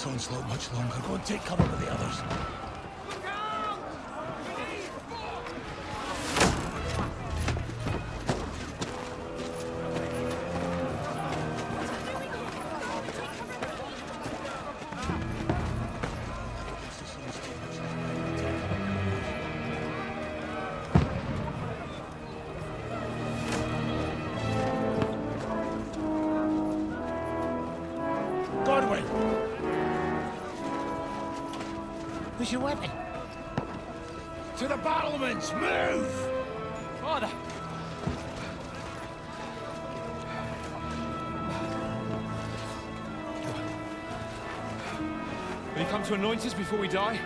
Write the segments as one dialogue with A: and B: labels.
A: this onslaught much longer. Go and take cover with the others.
B: Where's your weapon?
A: To the battlements! Move!
B: Father!
C: Will you come to anoint us before we die?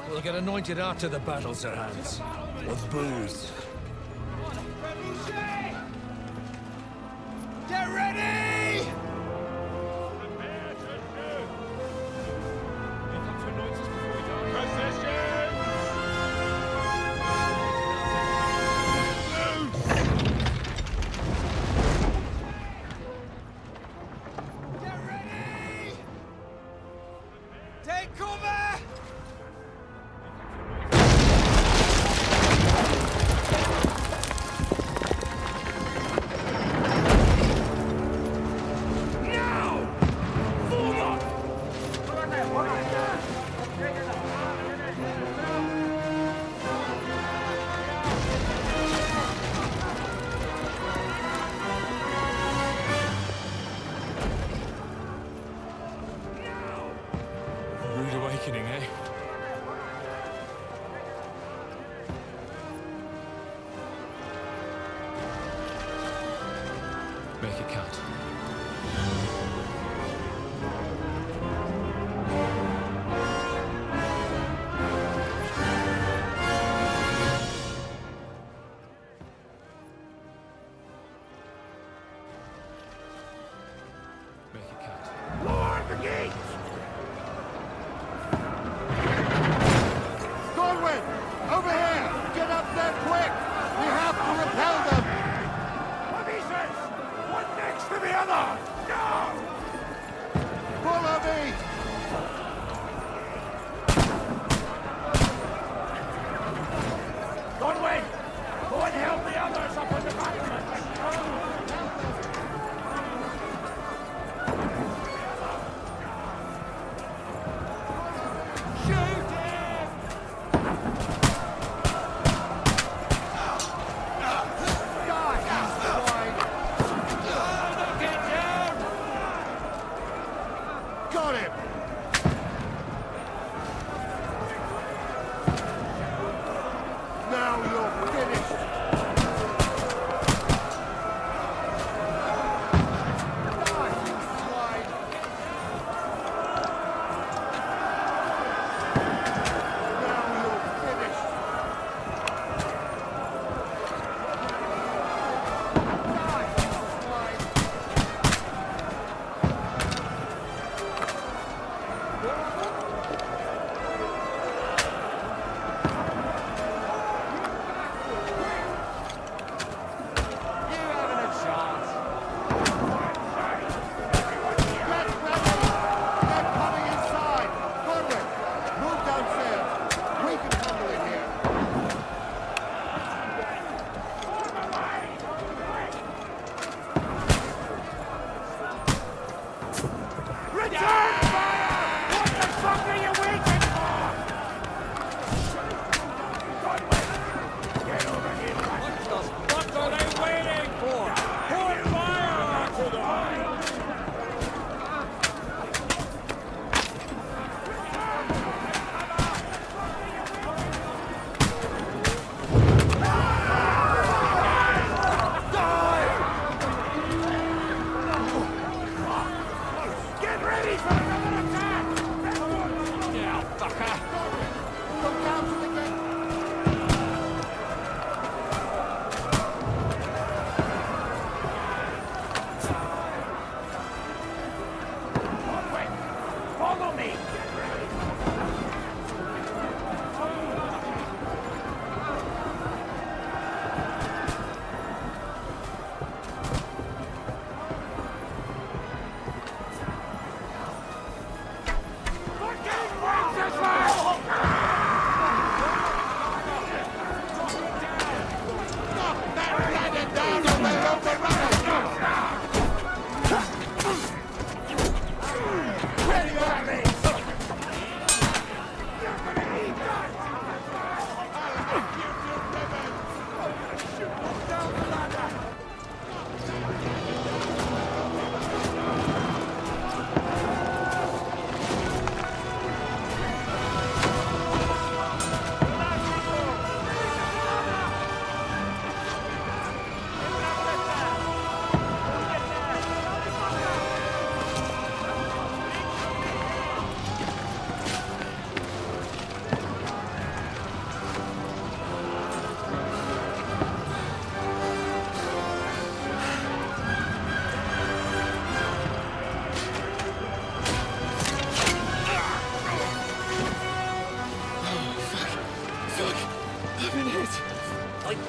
D: We'll get anointed after the battles are hands. With booze.
A: Get ready!
C: Prepare to shoot! Will you come to anoint us before we die? Position!
A: Get ready! Take cover!
C: Rude awakening, eh? Make it count. Make it count.
A: Lower the gate!
E: Godwin! Over here! Get up there quick! We have to repel them!
A: Pieces! One next to the other! Now!
E: Follow me!
A: Godwin! Go and help the others up on the battlements! Shoot him!
E: Die, you swine!
A: Get down!
E: Got him! Now you're finished! Die, you swine! Now you're finished! Die, you swine!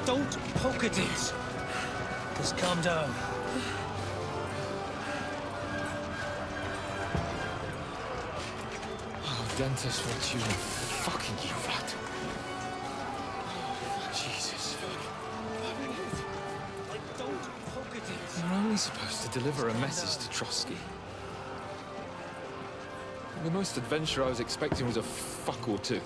D: Don't poke at it. Just calm down.
B: Oh, dentist Fortuna, fucking you rat. Jesus.
D: Don't poke at it.
B: You're only supposed to deliver a message to Trotsky. The most adventure I was expecting was a fuck or two.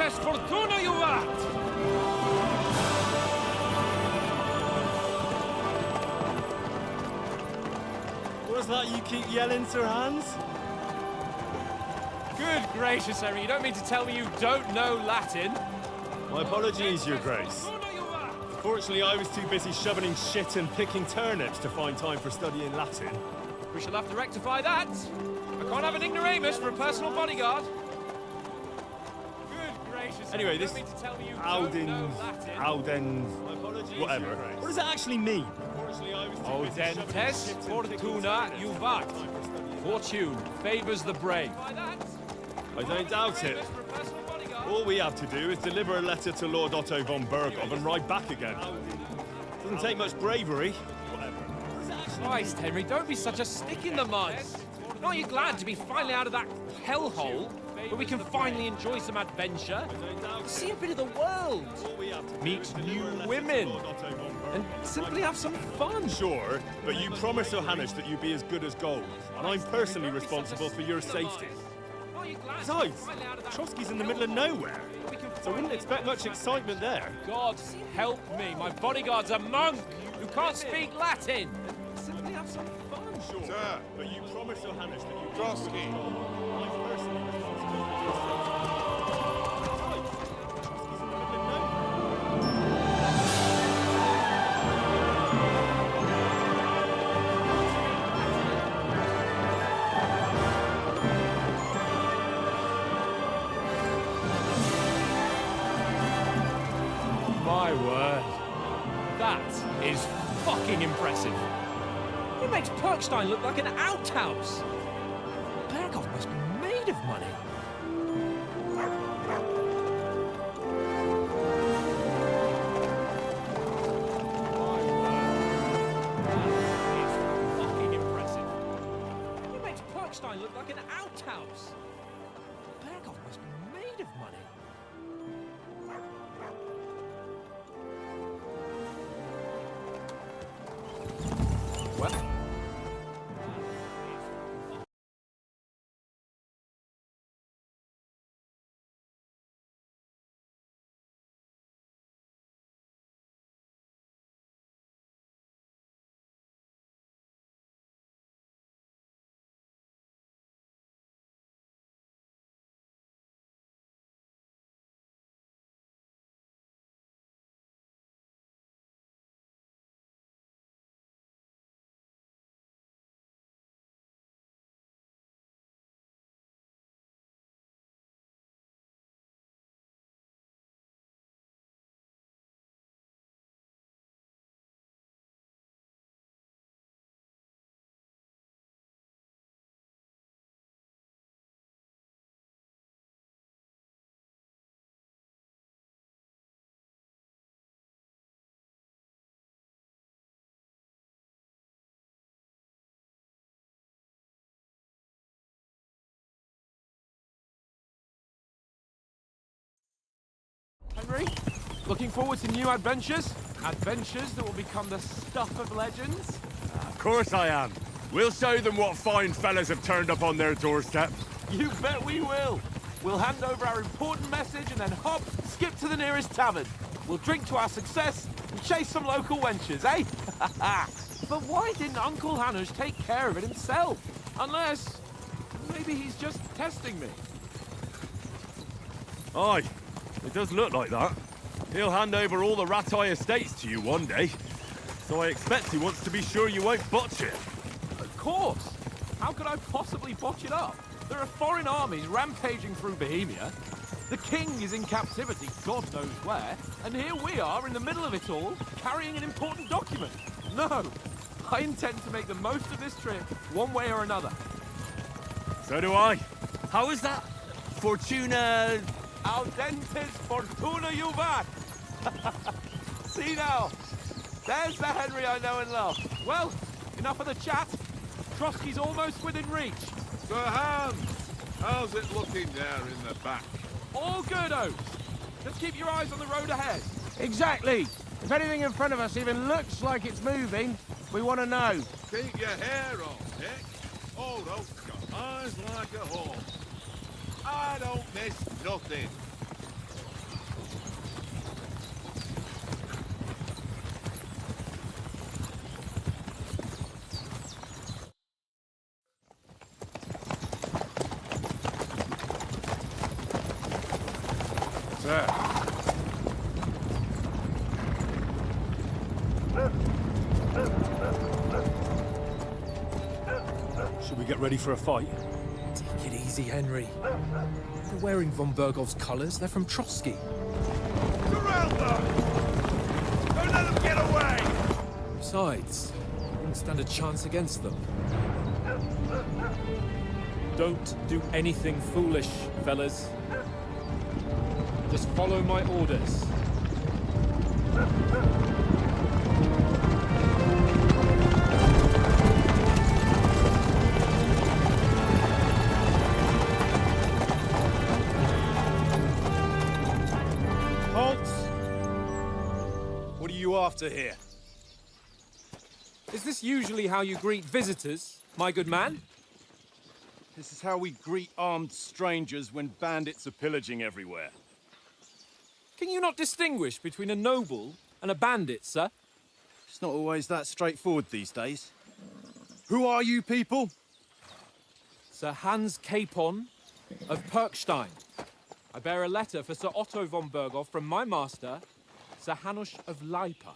C: Fortuna, you rat!
F: What's that you keep yelling, Sir Hans?
C: Good gracious, Harry, you don't mean to tell me you don't know Latin?
F: My apologies, Your Grace. Fortunately, I was too busy shoveling shit and picking turnips to find time for studying Latin.
C: We shall have to rectify that. I can't have an ignoramus for a personal bodyguard. Good gracious.
F: Anyway, this
C: Alden,
F: whatever. What does that actually mean?
C: Audentes fortuna juvat. Fortune favors the brave.
F: I don't doubt it. All we have to do is deliver a letter to Lord Otto von Berghoff and ride back again. Doesn't take much bravery.
C: Christ, Henry, don't be such a stick in the mud. Aren't you glad to be finally out of that hellhole where we can finally enjoy some adventure? See a bit of the world, meet new women, and simply have some fun.
F: Sure, but you promised Johannes that you'd be as good as gold, and I'm personally responsible for your safety. Besides, Trotsky's in the middle of nowhere, so I wouldn't expect much excitement there.
C: God help me, my bodyguard's a monk who can't speak Latin. Simply have some fun.
F: Sure,
A: Sir.
F: but you promised Johannes that you'd be
A: Trotsky.
F: as good as gold. I'm personally responsible for your safety. Besides, Trotsky's in the middle of nowhere.
C: My word. That is fucking impressive. It makes Perkstein look like an outhouse. Berghoff must be made of money. My word. That is fucking impressive. It makes Perkstein look like an outhouse. Berghoff must be made of money. Henry? Looking forward to new adventures? Adventures that will become the stuff of legends?
F: Of course I am. We'll show them what fine fellas have turned up on their doorstep.
C: You bet we will. We'll hand over our important message and then hop, skip to the nearest tavern. We'll drink to our success and chase some local wenches, eh? But why didn't Uncle Hanush take care of it himself? Unless, maybe he's just testing me.
F: Aye, it does look like that. He'll hand over all the Ratai estates to you one day. So I expect he wants to be sure you won't botch it.
C: Of course. How could I possibly botch it up? There are foreign armies rampaging through Bohemia. The king is in captivity, God knows where. And here we are in the middle of it all, carrying an important document. No, I intend to make the most of this trip, one way or another.
F: So do I. How is that? Fortuna...
C: Audentes fortuna juvat. See now, there's the Henry I know and love. Well, enough of the chat. Trotsky's almost within reach.
A: Sir Hans, how's it looking there in the back?
C: All good, Oaks. Just keep your eyes on the road ahead.
G: Exactly. If anything in front of us even looks like it's moving, we want to know.
A: Keep your hair on, Dick. Old Oak's got eyes like a hawk. I don't miss nothing.
B: Sir.
F: Should we get ready for a fight?
D: Take it easy, Henry. They're wearing von Bergov's colours. They're from Trotsky.
A: Surround them! Don't let them get away!
D: Besides, we wouldn't stand a chance against them.
C: Don't do anything foolish, fellas. Just follow my orders.
F: Halt! What are you after here?
C: Is this usually how you greet visitors, my good man?
F: This is how we greet armed strangers when bandits are pillaging everywhere.
C: Can you not distinguish between a noble and a bandit, sir?
F: It's not always that straightforward these days. Who are you people?
C: Sir Hans Capon of Perkstein. I bear a letter for Sir Otto von Berghoff from my master, Sir Hanush of Lipa.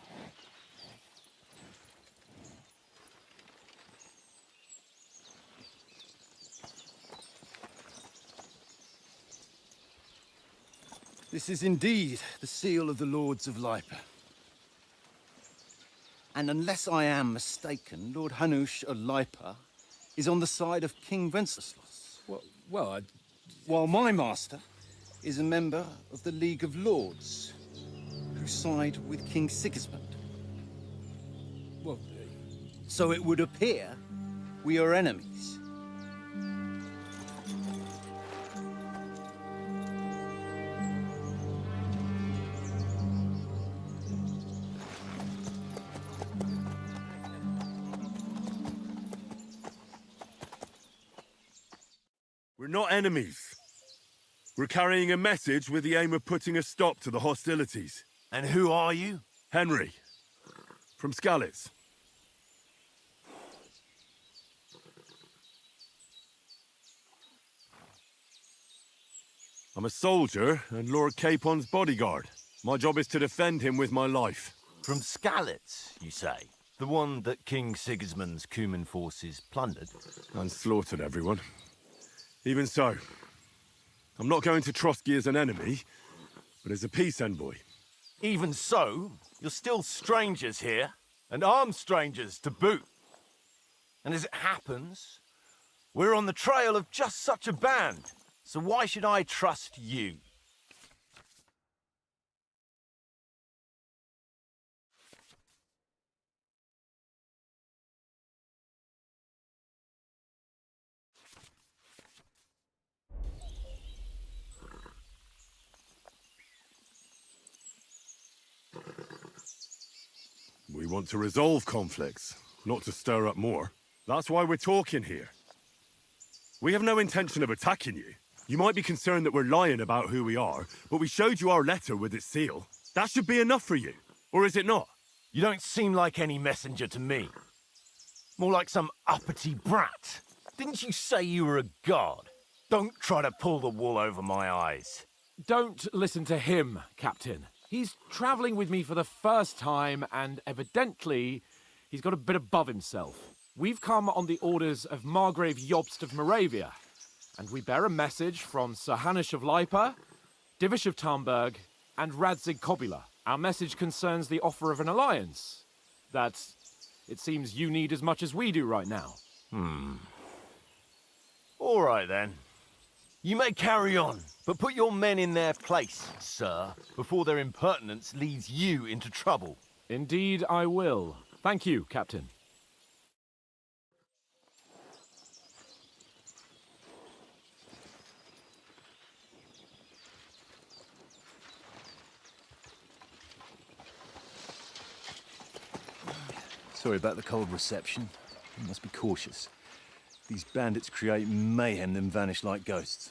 H: This is indeed the seal of the Lords of Lipa. And unless I am mistaken, Lord Hanush of Lipa is on the side of King Wenceslas.
D: Well,
H: While my master is a member of the League of Lords, who side with King Sigismund.
D: well,
H: So it would appear we are enemies.
F: We're not enemies. We're carrying a message with the aim of putting a stop to the hostilities.
A: And who are you?
F: Henry, from Skalitz. I'm a soldier and Lord Capon's bodyguard. My job is to defend him with my life.
I: From Skalitz, you say? The one that King Sigismund's Cuman forces plundered?
F: And slaughtered everyone. Even so, I'm not going to Trotsky as an enemy, but as a peace envoy.
I: Even so, you're still strangers here, and armed strangers to boot. And as it happens, we're on the trail of just such a band, so why should I trust you?
F: want to resolve conflicts, not to stir up more. That's why we're talking here. We have no intention of attacking you. You might be concerned that we're lying about who we are, but we showed you our letter with its seal. That should be enough for you. Or is it not?
I: You don't seem like any messenger to me. More like some uppity brat. Didn't you say you were a god? Don't try to pull the wool over my eyes.
C: Don't listen to him, Captain. He's travelling with me for the first time, and evidently, he's got a bit above himself. We've come on the orders of Margrave Jobst of Moravia, and we bear a message from Sir Hanush of Lipa, Divish of Tarnberg, and Radzig Kobula. Our message concerns the offer of an alliance that it seems you need as much as we do right now.
I: All right, then. You may carry on, but put your men in their place, sir, before their impertinence leads you into trouble.
C: Indeed, I will. Thank you, Captain.
H: Sorry about the cold reception. You must be cautious. These bandits create mayhem, then vanish like ghosts.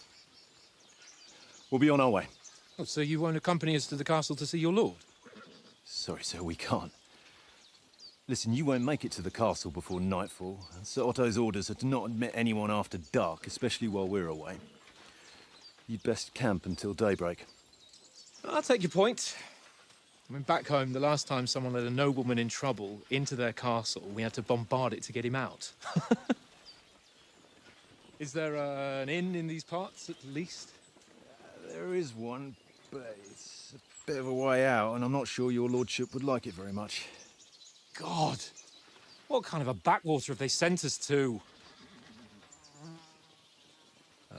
H: We'll be on our way.
D: Oh, so you won't accompany us to the castle to see your lord?
H: Sorry, sir, we can't. Listen, you won't make it to the castle before nightfall, and Sir Otto's orders are to not admit anyone after dark, especially while we're away. You'd best camp until daybreak.
D: I'll take your point. I mean, back home, the last time someone let a nobleman in trouble into their castle, we had to bombard it to get him out. Is there an inn in these parts, at least?
H: There is one, but it's a bit of a way out, and I'm not sure your lordship would like it very much.
D: God! What kind of a backwater have they sent us to?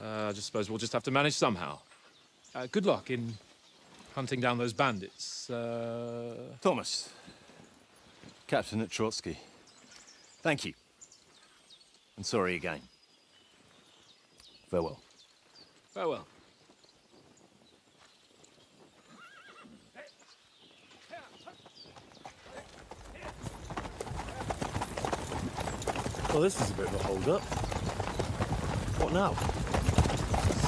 D: I just suppose we'll just have to manage somehow. Good luck in hunting down those bandits.
H: Thomas, Captain at Trotsky. Thank you. And sorry again. Farewell.
D: Farewell.
F: Well, this is a bit of a hold-up. What now?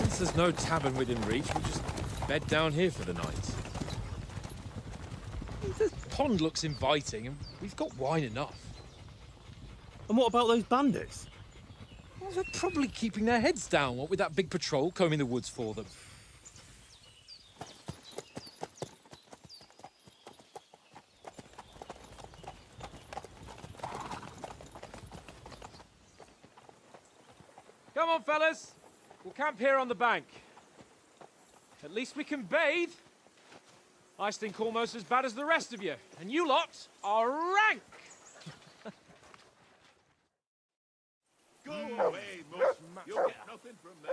D: Since there's no tavern within reach, we'll just bed down here for the night. The pond looks inviting, and we've got wine enough.
F: And what about those bandits?
D: Well, they're probably keeping their heads down, what with that big patrol combing the woods for them.
C: Come on, fellas. We'll camp here on the bank. At least we can bathe. I stink almost as bad as the rest of you, and you lot are rank.
A: Go away, Mutt. You'll get nothing from me.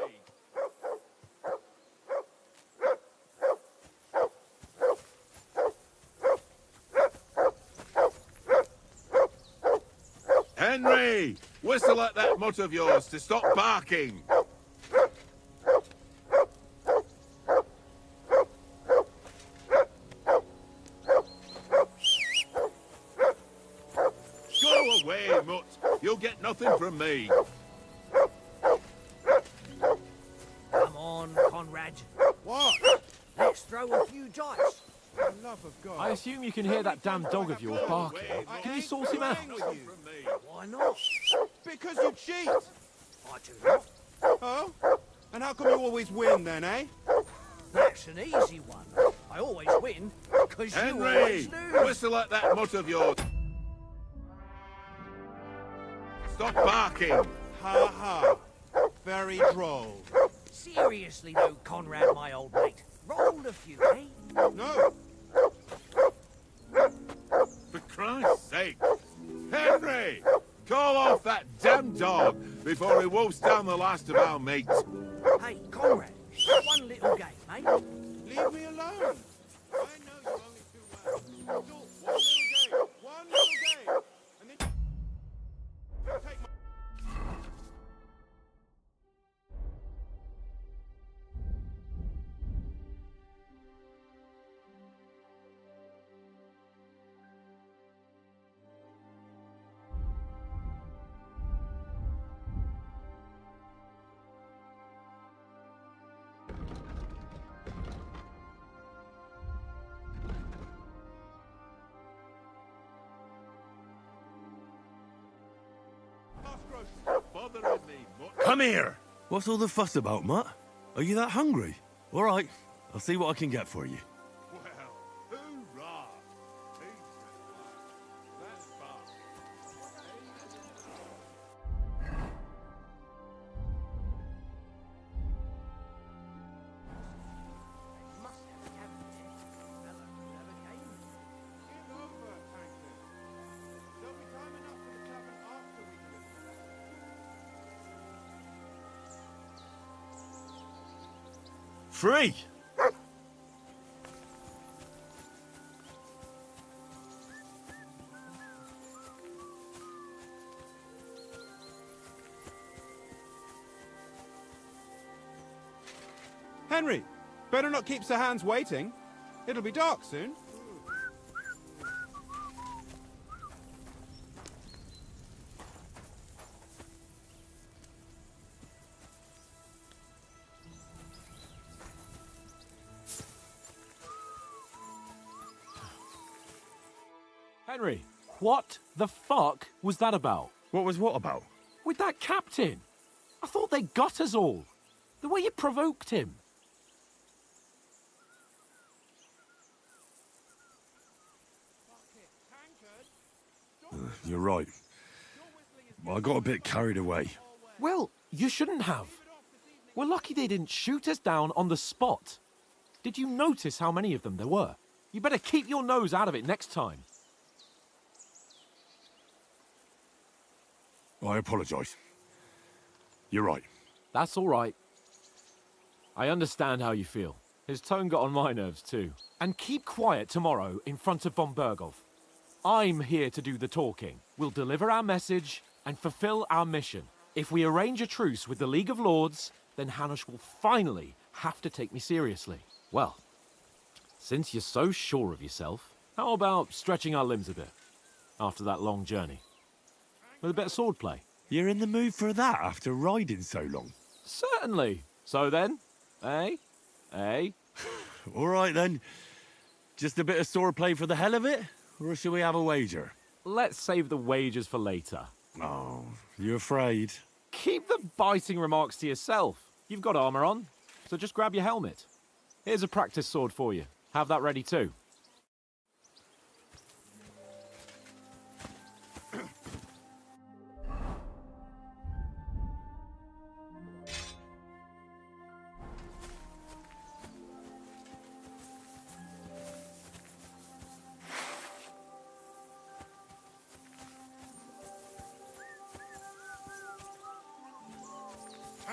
A: Henry! Whistle at that mutt of yours to stop barking. Go away, Mutt. You'll get nothing from me.
J: Come on, Conrad.
E: What?
J: Let's throw a few dice.
E: For the love of God.
C: I assume you can hear that damn dog of yours barking. Can you sort him out?
J: Why not?
E: Because you cheat.
J: I do not.
E: Oh? And how come you always win then, eh?
J: That's an easy one. I always win because you
A: Henry!
J: always lose.
A: Whistle at that mutt of yours. Stop barking.
E: Ha ha. Very droll.
J: Seriously though, Conrad, my old mate. Rolled a few, eh?
E: No.
A: For Christ's sake. Henry! Call off that damn dog before he wolfs down the last of our mates.
J: Hey, Conrad, one little game, eh?
E: Leave me alone. I know you only too well. So, one little game. One little game. And then take my...
A: bothering me much.
I: Come here!
K: What's all the fuss about, Mutt? Are you that hungry? All right, I'll see what I can get for you.
A: Well, hoorah! Pizza. That's fine.
J: Must have a cabin here. Fella never came.
E: Get over, Tankard. There'll be time enough for the tavern after we do it.
I: Free!
E: Henry, better not keep Sir Hans waiting. It'll be dark soon.
C: Henry, what the fuck was that about?
K: What was what about?
C: With that captain? I thought they got us all. The way you provoked him.
K: You're right. I got a bit carried away.
C: Well, you shouldn't have. We're lucky they didn't shoot us down on the spot. Did you notice how many of them there were? You better keep your nose out of it next time.
K: I apologise. You're right.
C: That's all right. I understand how you feel. His tone got on my nerves too. And keep quiet tomorrow in front of von Berghoff. I'm here to do the talking. We'll deliver our message and fulfill our mission. If we arrange a truce with the League of Lords, then Hanush will finally have to take me seriously. Well, since you're so sure of yourself, how about stretching our limbs a bit after that long journey? With a bit of swordplay.
K: You're in the mood for that after riding so long?
C: Certainly. So then, eh? Eh?
K: All right then. Just a bit of swordplay for the hell of it? Or shall we have a wager?
C: Let's save the wagers for later.
K: Oh, you afraid?
C: Keep the biting remarks to yourself. You've got armor on, so just grab your helmet. Here's a practice sword for you. Have that ready too.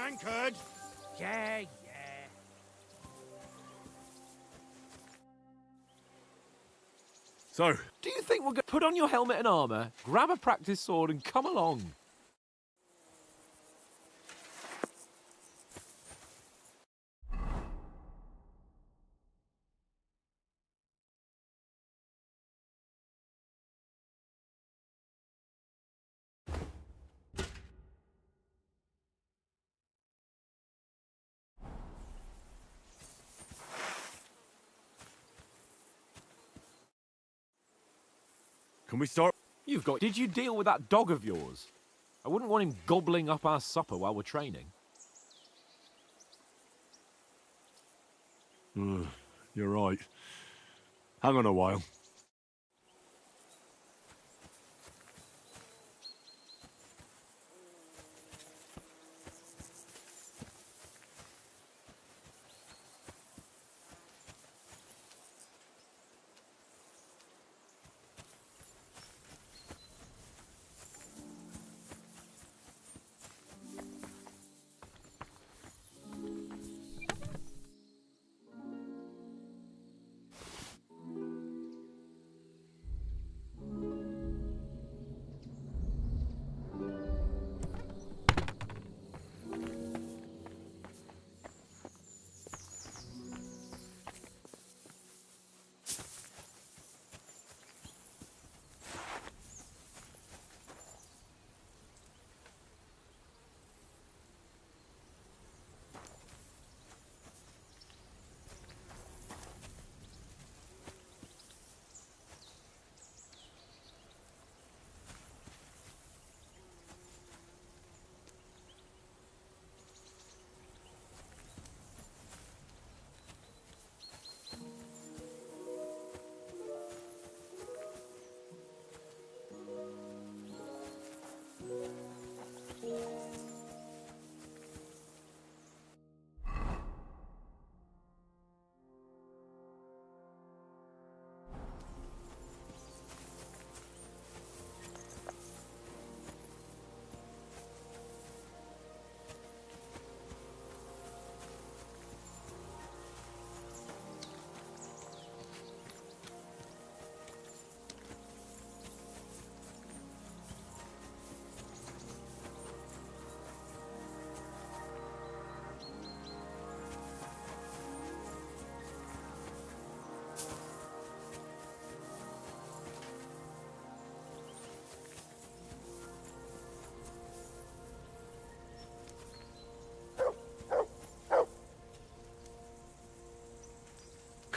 E: Tankard!
J: Yeah, yeah.
K: So,
C: Do you think we're going to put on your helmet and armor, grab a practice sword and come along?
K: can we start?
C: You've got... Did you deal with that dog of yours? I wouldn't want him gobbling up our supper while we're training.
K: You're right. Hang on a while.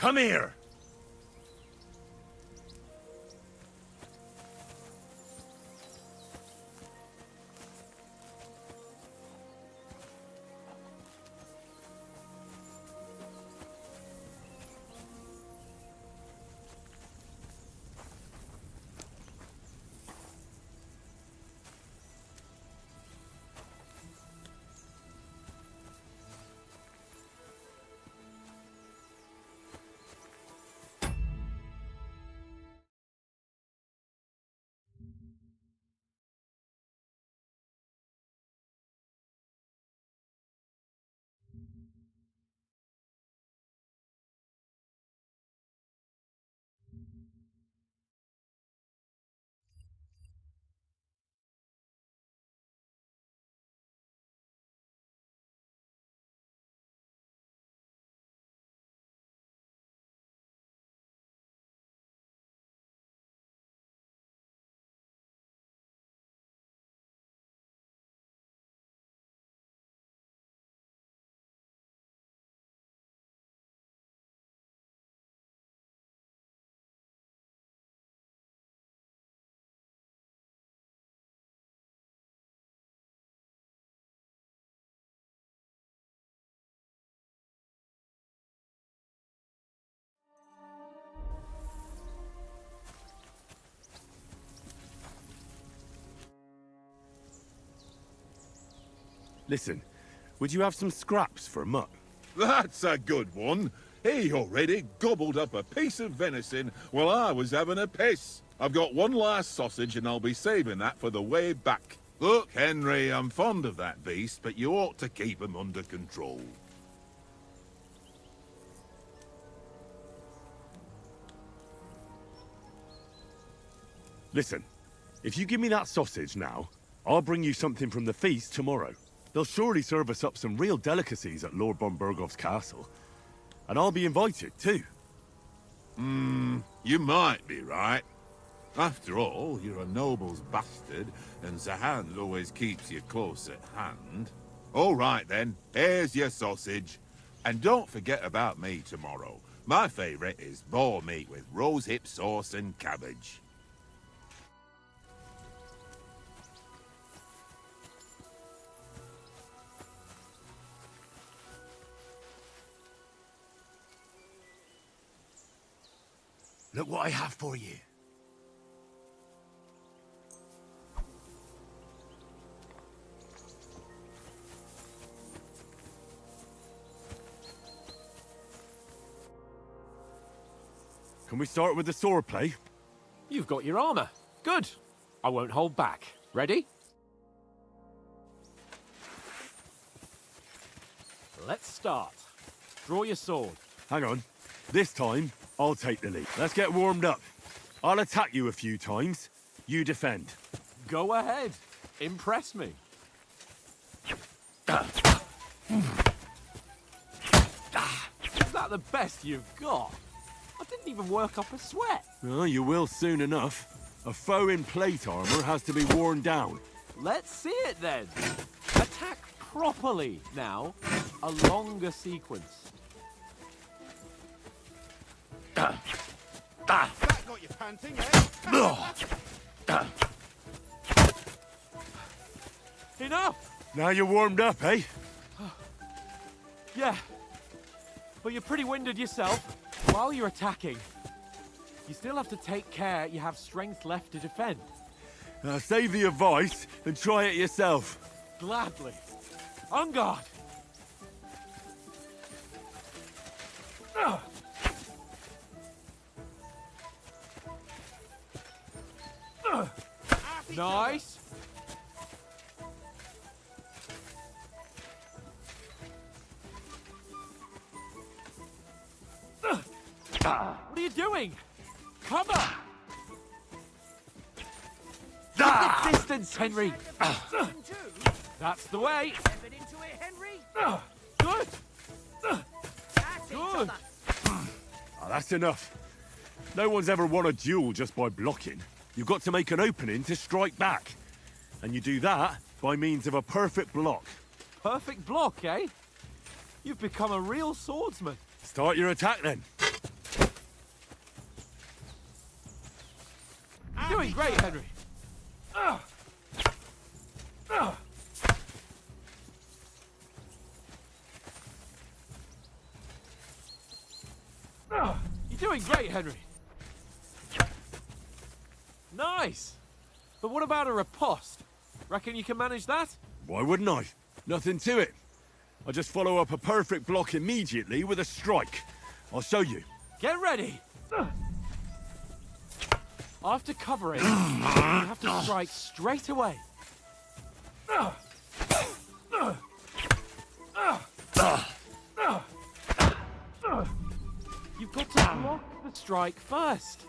I: Come here!
K: Listen, would you have some scraps for a mutt?
A: That's a good one. He already gobbled up a piece of venison while I was having a piss. I've got one last sausage and I'll be saving that for the way back. Look, Henry, I'm fond of that beast, but you ought to keep him under control.
K: Listen, if you give me that sausage now, I'll bring you something from the feast tomorrow. They'll surely serve us up some real delicacies at Lord von Bergov's castle. And I'll be invited, too.
A: You might be right. After all, you're a noble's bastard, and Zahan always keeps you close at hand. All right, then. Here's your sausage. And don't forget about me tomorrow. My favourite is boar meat with rosehip sauce and cabbage.
I: Look what I have for you.
K: Can we start with the sword play?
C: You've got your armor. Good. I won't hold back. Ready? Let's start. Draw your sword.
K: Hang on. This time, I'll take the lead. Let's get warmed up. I'll attack you a few times. You defend.
C: Go ahead. Impress me. Is that the best you've got? I didn't even work up a sweat.
K: Oh, you will soon enough. A foe in plate armor has to be worn down.
C: Let's see it then. Attack properly now. A longer sequence.
E: That got you panting, eh?
C: Enough!
K: Now you're warmed up, eh?
C: Yeah. But you're pretty winded yourself. While you're attacking, you still have to take care you have strength left to defend.
K: Save the advice and try it yourself.
C: Gladly. On guard! Nice. What are you doing? Cover! Keep the distance, Henry. That's the way.
J: Step into it, Henry.
C: Good.
J: That's
C: Good.
K: Oh, that's enough. No one's ever won a duel just by blocking. You've got to make an opening to strike back. And you do that by means of a perfect block.
C: Perfect block, eh? You've become a real swordsman.
K: Start your attack then.
C: doing great, Henry. You're doing great, Henry. Nice. But what about a riposte? Reckon you can manage that?
K: Why wouldn't I? Nothing to it. I just follow up a perfect block immediately with a strike. I'll show you.
C: Get ready. After covering, you have to strike straight away. You've got to block the strike first.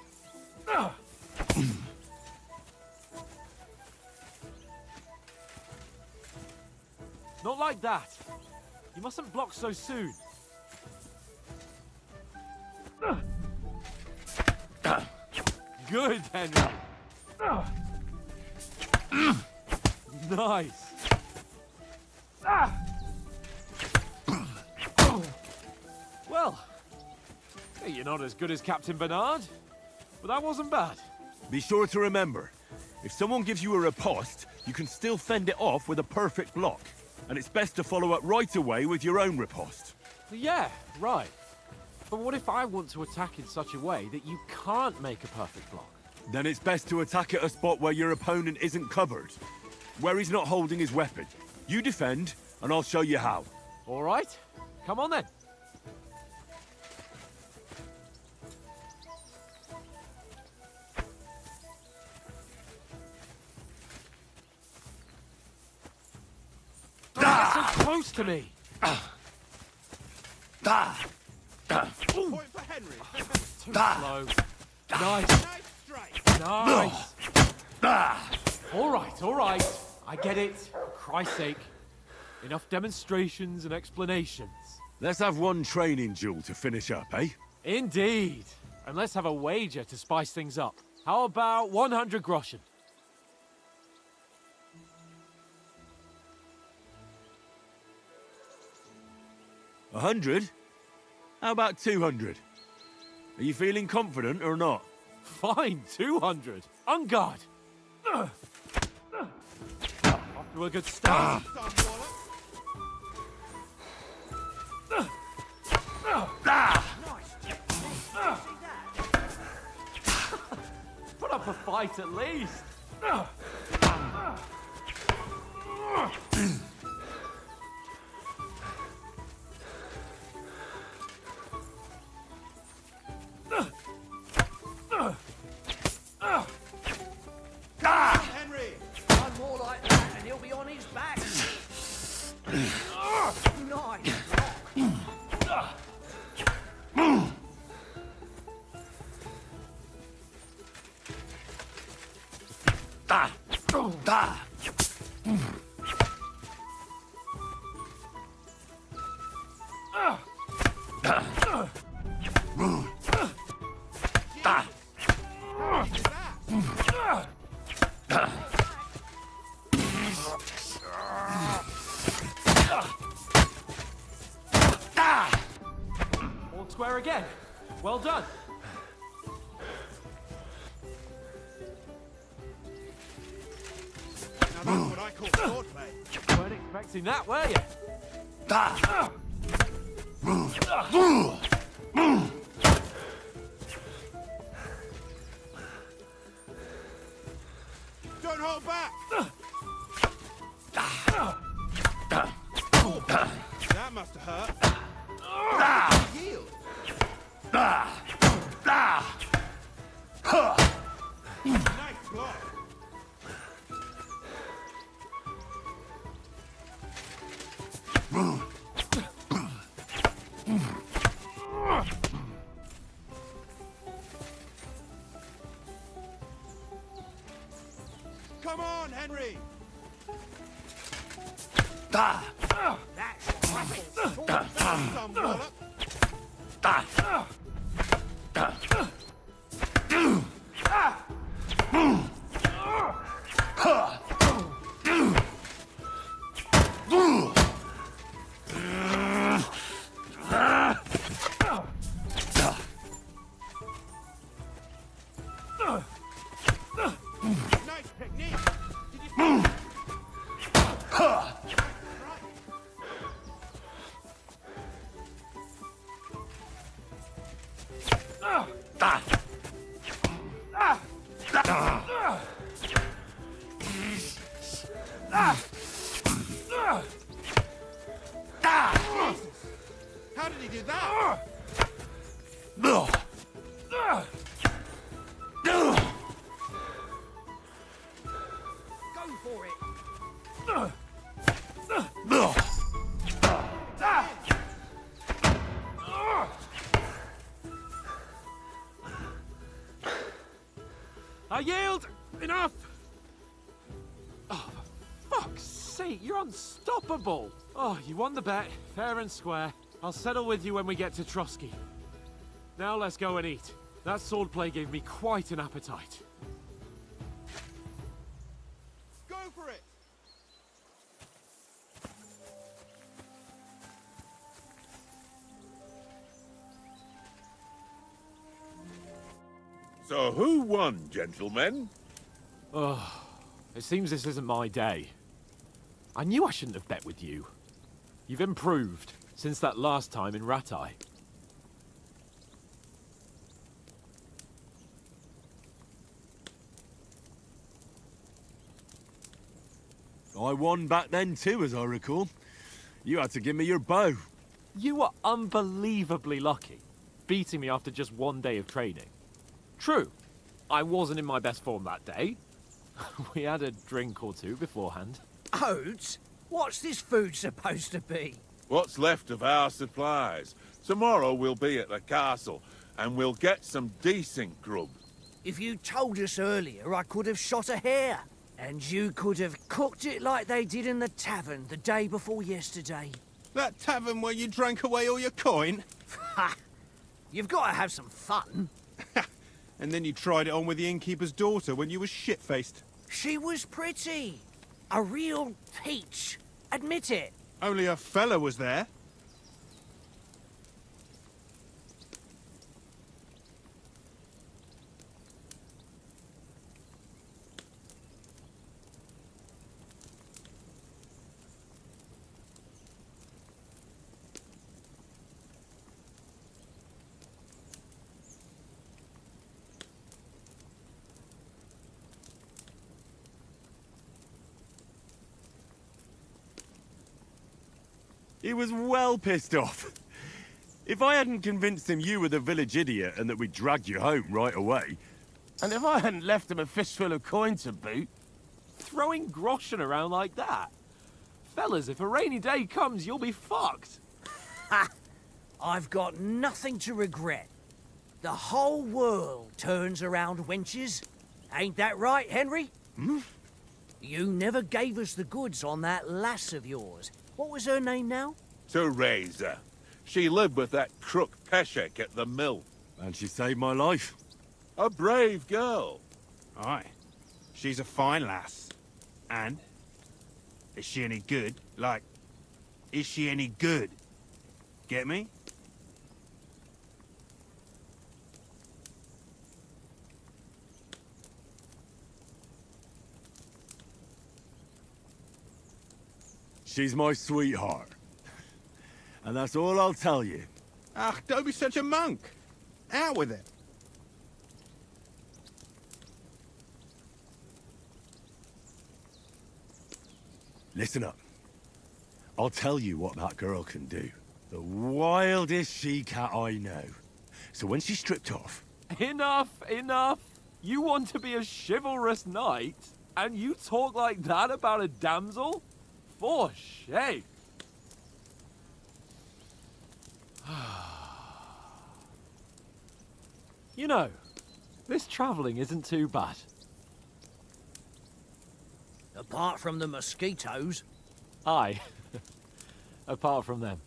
C: Not like that. You mustn't block so soon. Good, Henry. Nice. Well, you're not as good as Captain Bernard, but that wasn't bad.
K: Be sure to remember, if someone gives you a riposte, you can still fend it off with a perfect block. And it's best to follow up right away with your own riposte.
C: Yeah, right. But what if I want to attack in such a way that you can't make a perfect block?
K: Then it's best to attack at a spot where your opponent isn't covered, where he's not holding his weapon. You defend, and I'll show you how.
C: All right, come on then. Get so close to me.
E: Point for Henry.
C: Too slow. Nice.
E: Nice strike.
C: Nice. All right. I get it. For Christ's sake. Enough demonstrations and explanations.
K: Let's have one training duel to finish up, eh?
C: Indeed. And let's have a wager to spice things up. How about 100 groschen?
K: 100? How about 200? Are you feeling confident or not?
C: Fine, 200. On guard. Off to a good start. Put up a fight at least.
E: Henry.
J: One more like that and he'll be on his back. Nice.
C: All square again. Well done.
E: Now that's what I call swordplay.
C: Weren't expecting that, were you?
E: Don't hold back. That must have hurt. Yield. Nice block. Come on, Henry.
J: That's right.
E: Some wallop. How did he do that?
J: Go for it.
C: I yield! Enough! Oh, for fuck's sake, you're unstoppable! Oh, you won the bet, fair and square. I'll settle with you when we get to Trotsky. Now let's go and eat. That swordplay gave me quite an appetite.
E: Go for it!
A: So who won, gentlemen?
C: Oh, it seems this isn't my day. I knew I shouldn't have bet with you. You've improved since that last time in Ratai.
K: I won back then too, as I recall. You had to give me your bow.
C: You were unbelievably lucky, beating me after just one day of training. True, I wasn't in my best form that day. We had a drink or two beforehand.
J: Oats? What's this food supposed to be?
A: What's left of our supplies. Tomorrow we'll be at the castle, and we'll get some decent grub.
J: If you told us earlier, I could have shot a hare. And you could have cooked it like they did in the tavern the day before yesterday.
G: That tavern where you drank away all your coin?
J: Ha! You've got to have some fun.
G: And then you tried it on with the innkeeper's daughter when you were shit-faced.
J: She was pretty. A real peach. Admit it.
G: Only a fella was there.
K: He was well pissed off. If I hadn't convinced him you were the village idiot and that we dragged you home right away...
G: And if I hadn't left him a fistful of coin to boot...
C: Throwing groschen around like that? Fellas, if a rainy day comes, you'll be fucked.
J: Ha! I've got nothing to regret. The whole world turns around wenches. Ain't that right, Henry?
G: Hmm?
J: You never gave us the goods on that lass of yours. What was her name now?
A: Teresa. She lived with that crook Peshek at the mill.
K: And she saved my life.
A: A brave girl.
G: Aye. She's a fine lass. And? Is she any good? Like, is she any good? Get me?
K: She's my sweetheart. And that's all I'll tell you.
G: Ah, don't be such a monk. Out with it.
K: Listen up. I'll tell you what that girl can do. The wildest she-cat I know. So when she's stripped off...
C: Enough, enough. You want to be a chivalrous knight, and you talk like that about a damsel? For shame. You know, this travelling isn't too bad.
J: Apart from the mosquitoes.
C: Aye. Apart from them.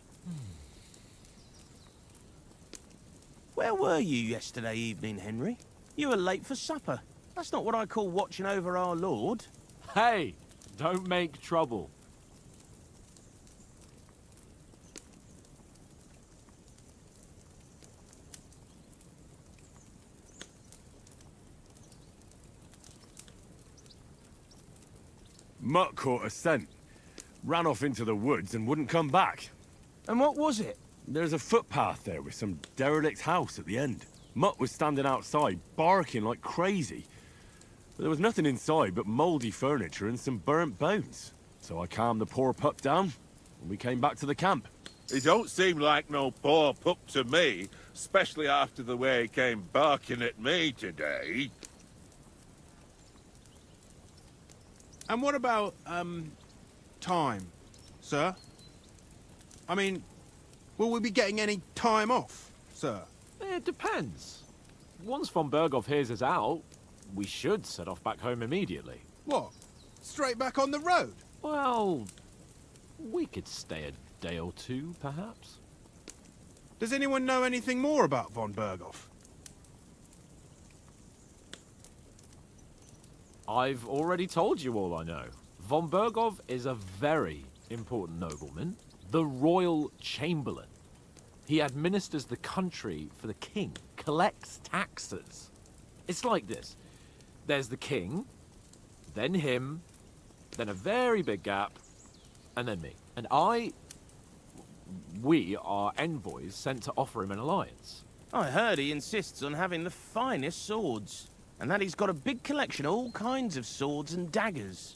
G: Where were you yesterday evening, Henry? You were late for supper. That's not what I call watching over our Lord.
C: Hey, don't make trouble.
K: Mutt caught a scent. Ran off into the woods and wouldn't come back.
G: And what was it?
K: There's a footpath there with some derelict house at the end. Mutt was standing outside, barking like crazy. But there was nothing inside but mouldy furniture and some burnt bones. So I calmed the poor pup down, and we came back to the camp.
A: He don't seem like no poor pup to me, especially after the way he came barking at me today.
G: And what about, time, sir? I mean, will we be getting any time off, sir?
C: It depends. Once von Berghoff hears us out, we should set off back home immediately.
G: What? Straight back on the road?
C: Well, we could stay a day or two, perhaps.
G: Does anyone know anything more about von Berghoff?
C: I've already told you all I know. Von Berghoff is a very important nobleman, the royal chamberlain. He administers the country for the king, collects taxes. It's like this. There's the king, then him, then a very big gap, and then me. And we are envoys sent to offer him an alliance.
L: I heard he insists on having the finest swords, and that he's got a big collection of all kinds of swords and daggers.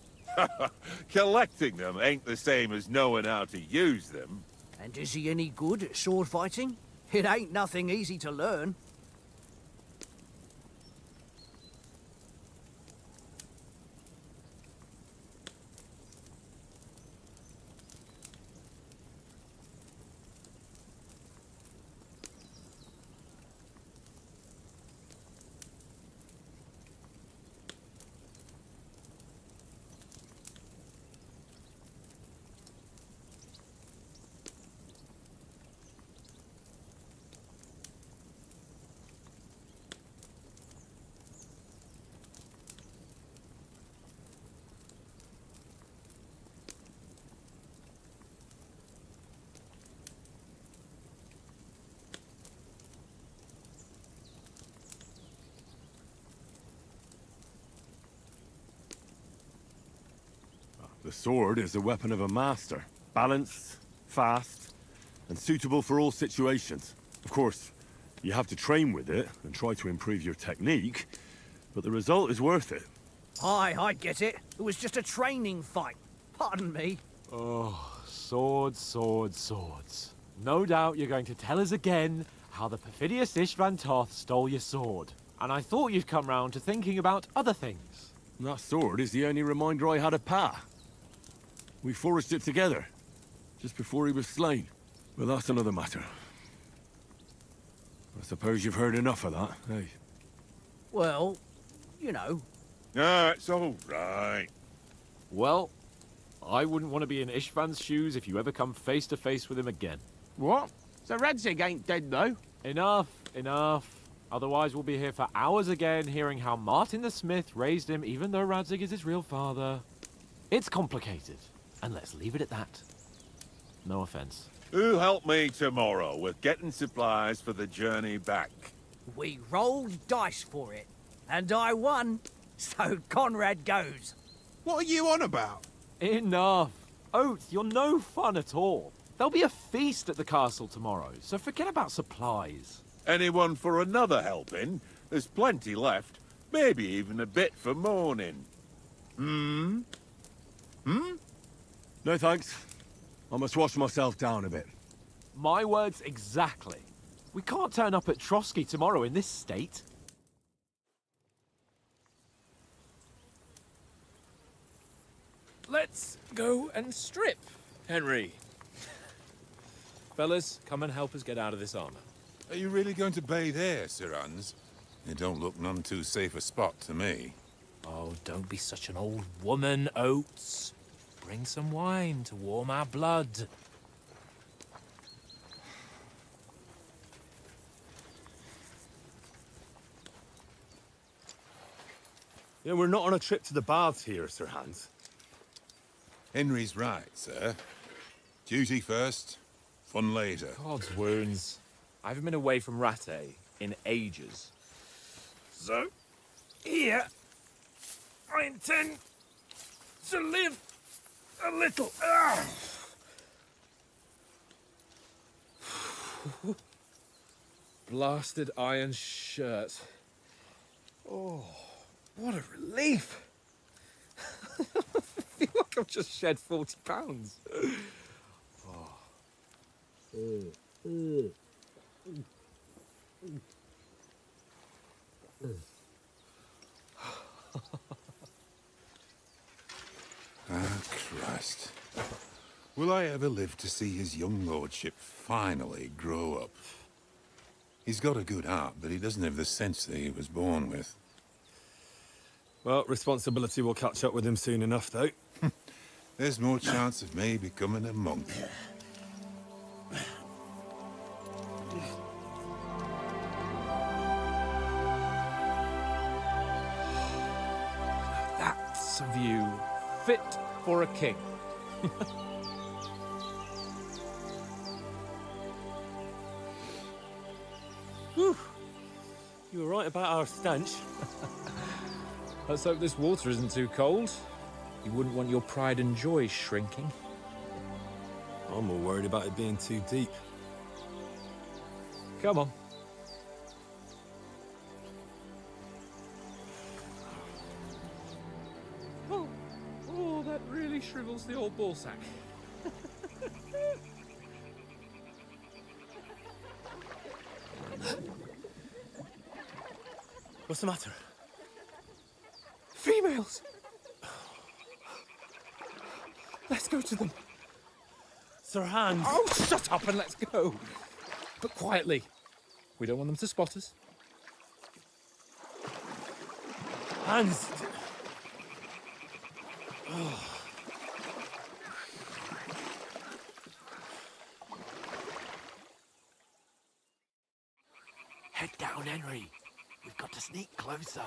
A: Collecting them ain't the same as knowing how to use them.
J: And is he any good at sword fighting? It ain't nothing easy to learn.
K: The sword is the weapon of a master. Balanced, fast, and suitable for all situations. Of course, you have to train with it and try to improve your technique, but the result is worth it.
J: Aye, I get it. It was just a training fight. Pardon me.
C: Oh, swords, swords, swords. No doubt you're going to tell us again how the perfidious Istvan Toth stole your sword. And I thought you'd come round to thinking about other things.
K: And that sword is the only reminder I had of Pa. We forged it together, just before he was slain. But that's another matter. I suppose you've heard enough of that, eh?
J: Well, you know.
A: Ah, it's all right.
C: Well, I wouldn't want to be in Istvan's shoes if you ever come face to face with him again.
L: What? So Radzig ain't dead, though?
C: Enough, enough. Otherwise we'll be here for hours again hearing how Martin the Smith raised him even though Radzig is his real father. It's complicated. And let's leave it at that. No offense.
A: Who'll help me tomorrow with getting supplies for the journey back?
J: We rolled dice for it, and I won. So Conrad goes.
G: What are you on about?
C: Enough. Oath, you're no fun at all. There'll be a feast at the castle tomorrow, so forget about supplies.
A: Anyone for another helping? There's plenty left. Maybe even a bit for morning. Hmm?
K: No thanks. I must wash myself down a bit.
C: My words exactly. We can't turn up at Trotsky tomorrow in this state.
D: Let's go and strip, Henry. Fellas, come and help us get out of this armor.
A: Are you really going to bathe here, Sir Hans? It don't look none too safe a spot to me.
D: Oh, don't be such an old woman, Oates. Bring some wine to warm our blood.
K: Yeah, we're not on a trip to the baths here, Sir Hans.
A: Henry's right, sir. Duty first, fun later.
D: God's wounds. I haven't been away from Rattay in ages. So, here, I intend to live a little. Blasted iron shirt. Oh, what a relief. I feel like I've just shed £40.
A: Ah, Christ. Will I ever live to see his young lordship finally grow up? He's got a good heart, but he doesn't have the sense that he was born with.
K: Well, responsibility will catch up with him soon enough, though.
A: There's more chance of me becoming a monk.
D: That's a view fit for a king.
K: Whew. You were right about our stench.
D: Let's hope this water isn't too cold. You wouldn't want your pride and joy shrinking.
K: I'm more worried about it being too deep.
D: Come on. Oh, that really shrivels the old ball sack.
K: What's the matter?
D: Females! Let's go to them.
K: Sir Hans!
D: Oh, shut up and let's go. But quietly. We don't want them to spot us.
K: Hans!
I: Head down, Henry. We've got to sneak closer.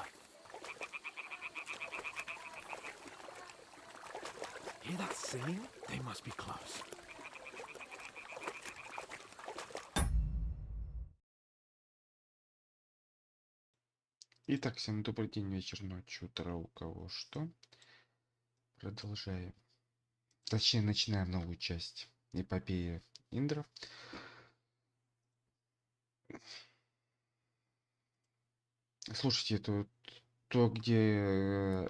I: Hear that singing? They must be close.
M: Итак, всем добрый день, вечер, ночь, утро, у кого что. Продолжаем. Точнее, начинаем новую часть эпопеи Индров. Слушайте, это то, где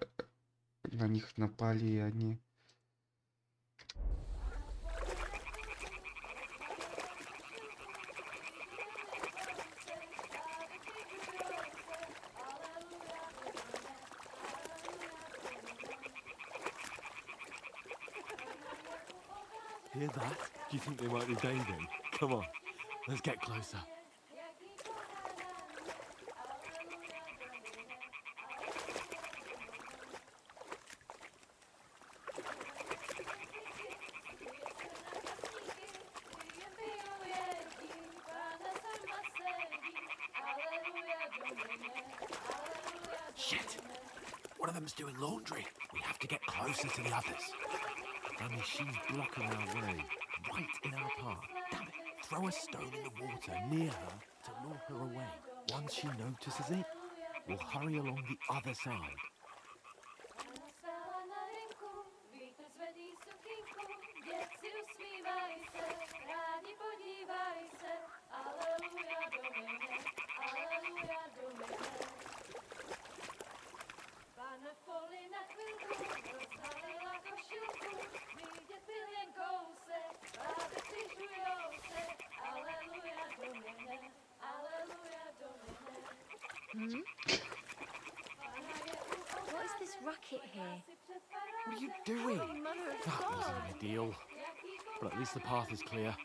M: на них напали, и они...
K: Hear that? Do you think they might be bathing? Come on, let's get closer.
I: Shit! One of them's doing laundry. We have to get closer to the others.
L: Only she's blocking our way, right in our path. Damn it! Throw a stone in the water near her to lure her away. Once she notices it, we'll hurry along the other side.
N: What is this racket here?
L: What are you doing? That wasn't ideal, but at least the path is clear.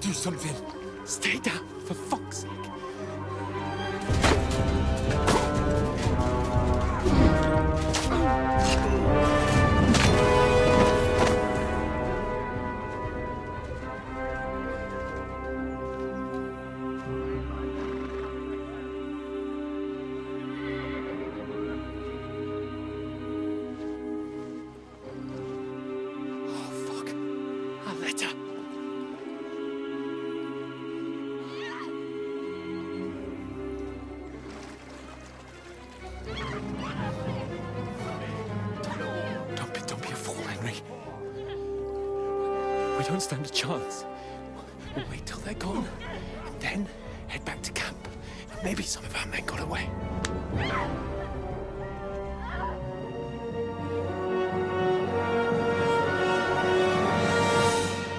D: Do something. Stay down, for fuck's sake. We don't stand a chance. We'll wait till they're gone, and then head back to camp. Maybe some of our men got away.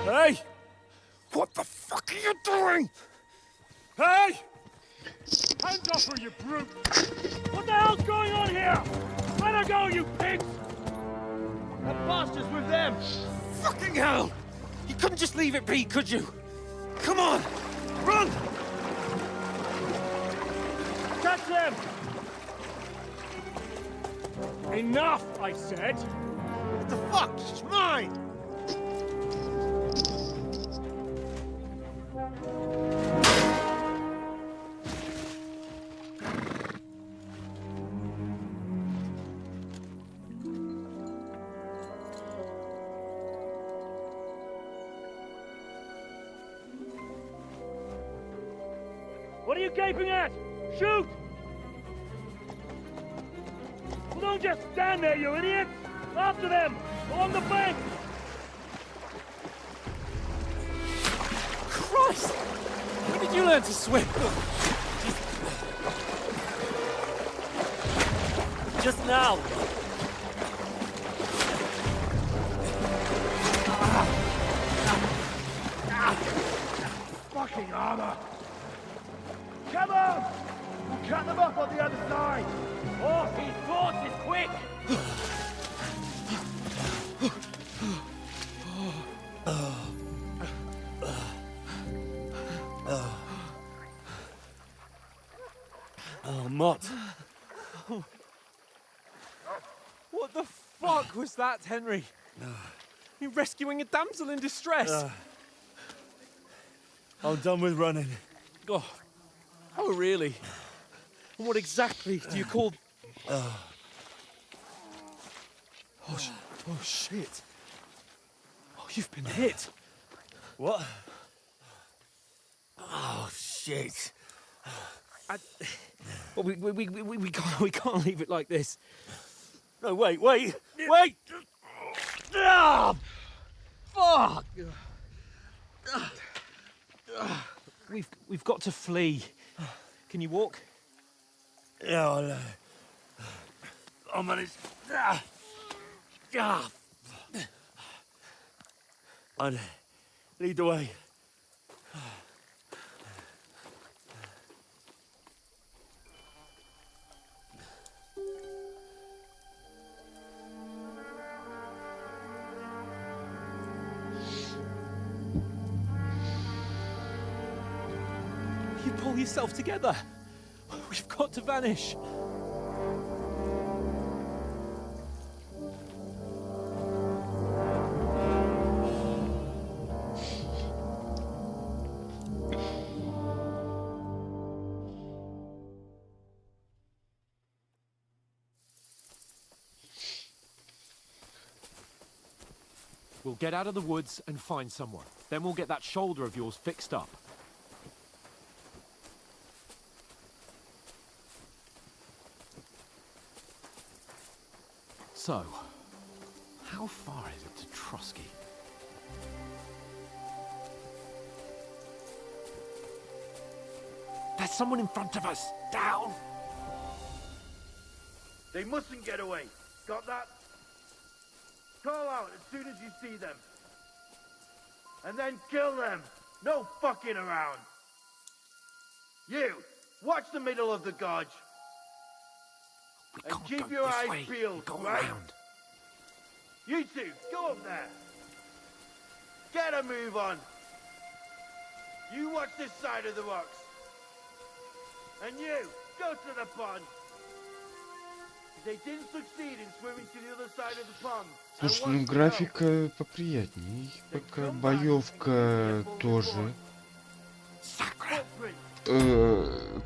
D: Hey! What the fuck are you doing? Hey!
F: Hands off her, you brute! What the hell's going on here? Let her go, you pigs! That bastard's with them!
D: Fucking hell! You couldn't just leave it be, could you? Come on! Run!
F: Catch them! Enough, I said!
G: What the fuck? She's mine!
F: What are you gaping at? Shoot! Well, don't just stand there, you idiots! After them! Along the bank!
D: Christ! When did you learn to swim?
F: Just now! Fucking armor! Come on! We'll cut them off on the other side! Oh, his force is quick!
D: Oh, Mott. What the fuck was that, Henry? You rescuing a damsel in distress?
F: I'm done with running.
D: Oh, really? And what exactly do you call... Oh, shit. Oh, you've been hit.
F: What?
G: Oh, shit.
D: Well, we can't leave it like this.
F: No, wait! Ah! Fuck!
D: We've got to flee. Can you walk?
F: Yeah, I'll manage. I'd lead the way.
D: You pull yourself together. We've got to vanish. We'll get out of the woods and find someone. Then we'll get that shoulder of yours fixed up. So, how far is it to Trotsky? There's someone in front of us! Down!
G: They mustn't get away. Got that? Call out as soon as you see them. And then kill them. No fucking around. You, watch the middle of the gorge. And keep your eyes peeled, right? You two, go up there. Get a move on. You watch this side of the rocks. And you, go to the pond. If they didn't succeed in swimming to the other side of the pond.
M: Слушай, ну графика поприятней, пока боевка тоже.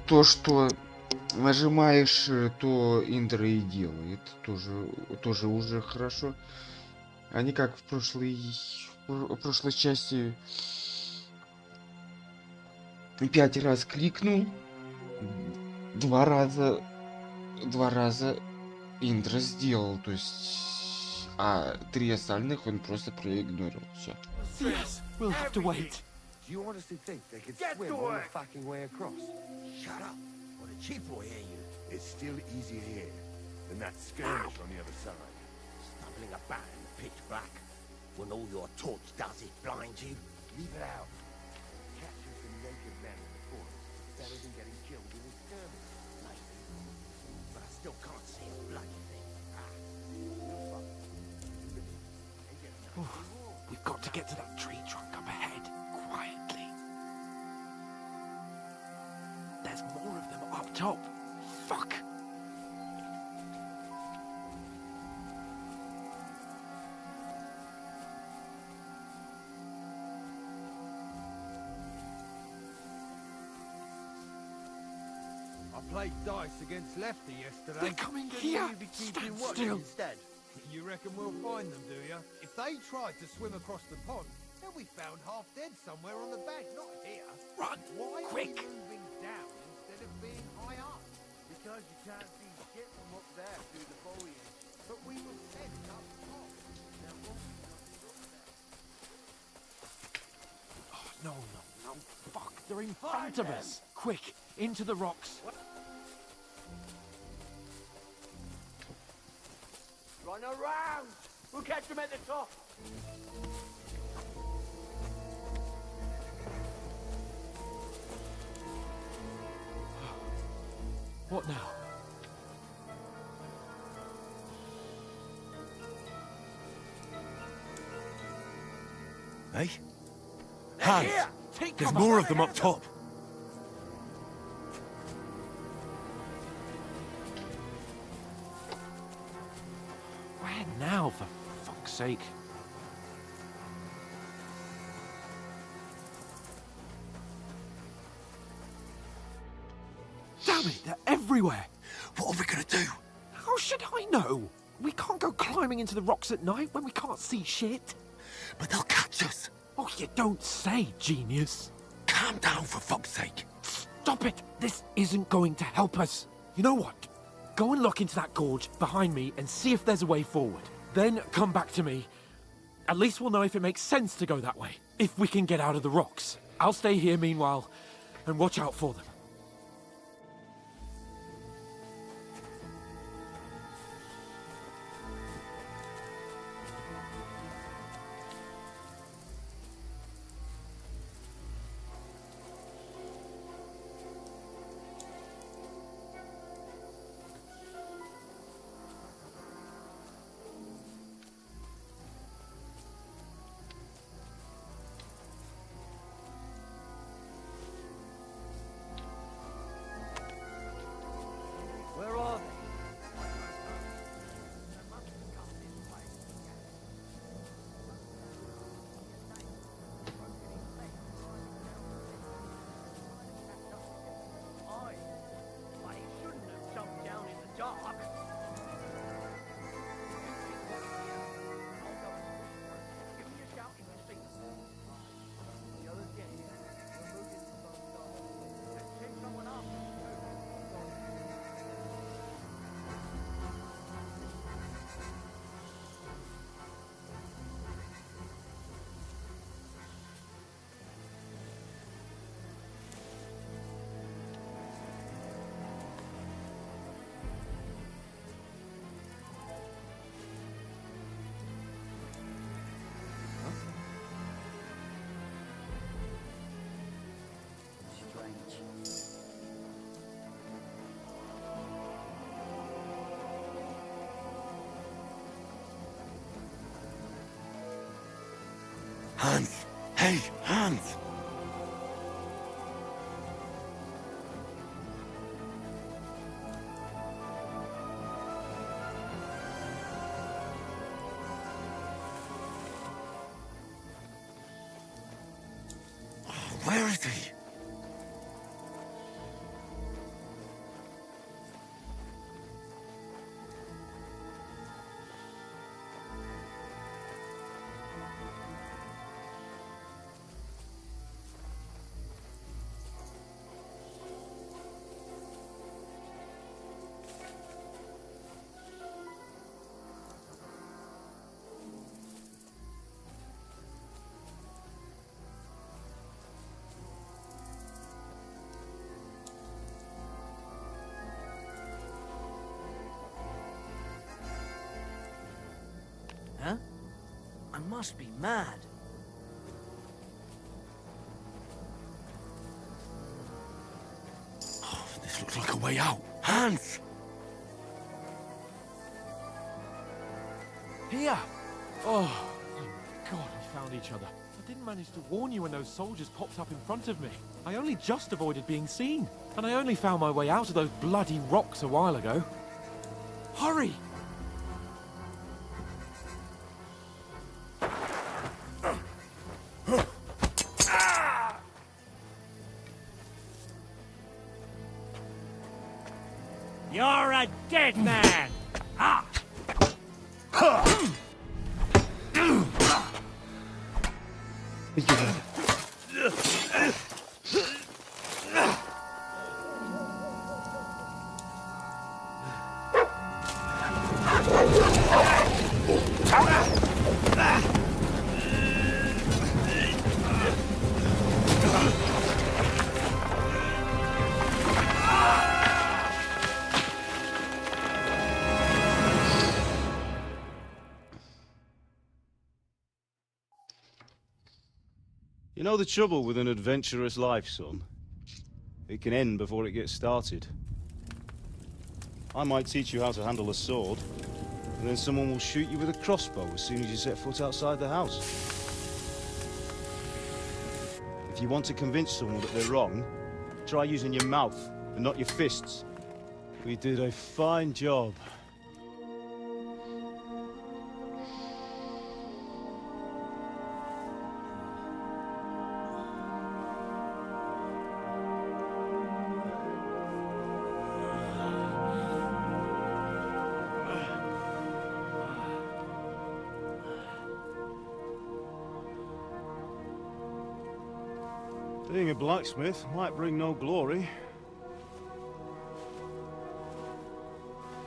M: То, что нажимаешь, то Индра и делает, тоже уже хорошо. Они как в прошлой части 5 раз кликнул, 2 раза Индра сделал, то есть, а 3 остальных он просто проигнорил. Все.
L: Yes, we'll have to wait.
O: Do you honestly think they could swim all the fucking way across? Shut up. Or the chief will hear you.
A: It's still easier here than that skirmish on the other side.
O: Stumbling about in the pitch black when all your torch does is blind you. Leave it out. Capture some naked men in the forest. Better than getting killed in a skirmish. Maybe. But I still can't see a bloody thing. No fun.
L: We've got to get to that tree trunk up ahead, quietly. There's more of them up top. Fuck!
G: I played dice against Lefty yesterday.
L: They're coming here! Stand still!
G: Instead. You reckon we'll find them, do you? If they tried to swim across the pond, they'll be found half dead somewhere on the bank, not here.
L: Run!
G: Why
L: Quick!
G: are we moving down instead of being high up? Because you can't see shit from up there through the foliage. But we were sent up top. There won't be nothing up there.
L: Oh, no. Fuck, they're in front of us! Quick, into the rocks!
G: Run around! We'll catch them at the top!
L: What now?
H: Hey? Hans! There's more of them up top!
L: Where now, for fuck's sake? Damn it, they're everywhere!
H: What are we gonna do?
L: How should I know? We can't go climbing into the rocks at night when we can't see shit.
H: But they'll catch us!
L: Oh, you don't say, genius.
H: Calm down, for fuck's sake!
L: Stop it! This isn't going to help us. You know what? Go and look into that gorge behind me and see if there's a way forward. Then come back to me. At least we'll know if it makes sense to go that way. If we can get out of the rocks. I'll stay here meanwhile and watch out for them.
G: Where are they? I shouldn't have jumped down in the dark. Give me a shout if you see them. The others get here. We're moving to the Let's check someone up.
H: Hans! Hey, Hans!
K: Almighty!
J: Huh? I must be mad.
K: Oh, this looks like a way out. Hans!
D: Here! Oh, thank God we found each other. I didn't manage to warn you when those soldiers popped up in front of me. I only just avoided being seen. And I only found my way out of those bloody rocks a while ago. Hurry!
J: You're a dead man! Ah!
P: You know the trouble with an adventurous life, son? It can end before it gets started. I might teach you how to handle a sword, and then someone will shoot you with a crossbow as soon as you set foot outside the house. If you want to convince someone that they're wrong, try using your mouth and not your fists. We did a fine job. Being a blacksmith might bring no glory,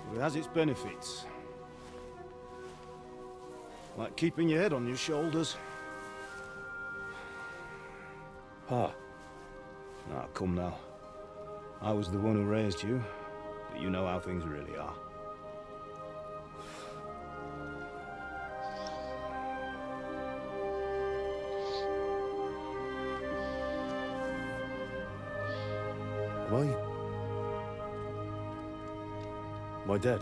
P: but it has its benefits. Like keeping your head on your shoulders. Pa. Ah, come now. I was the one who raised you, but you know how things really are. Am I dead?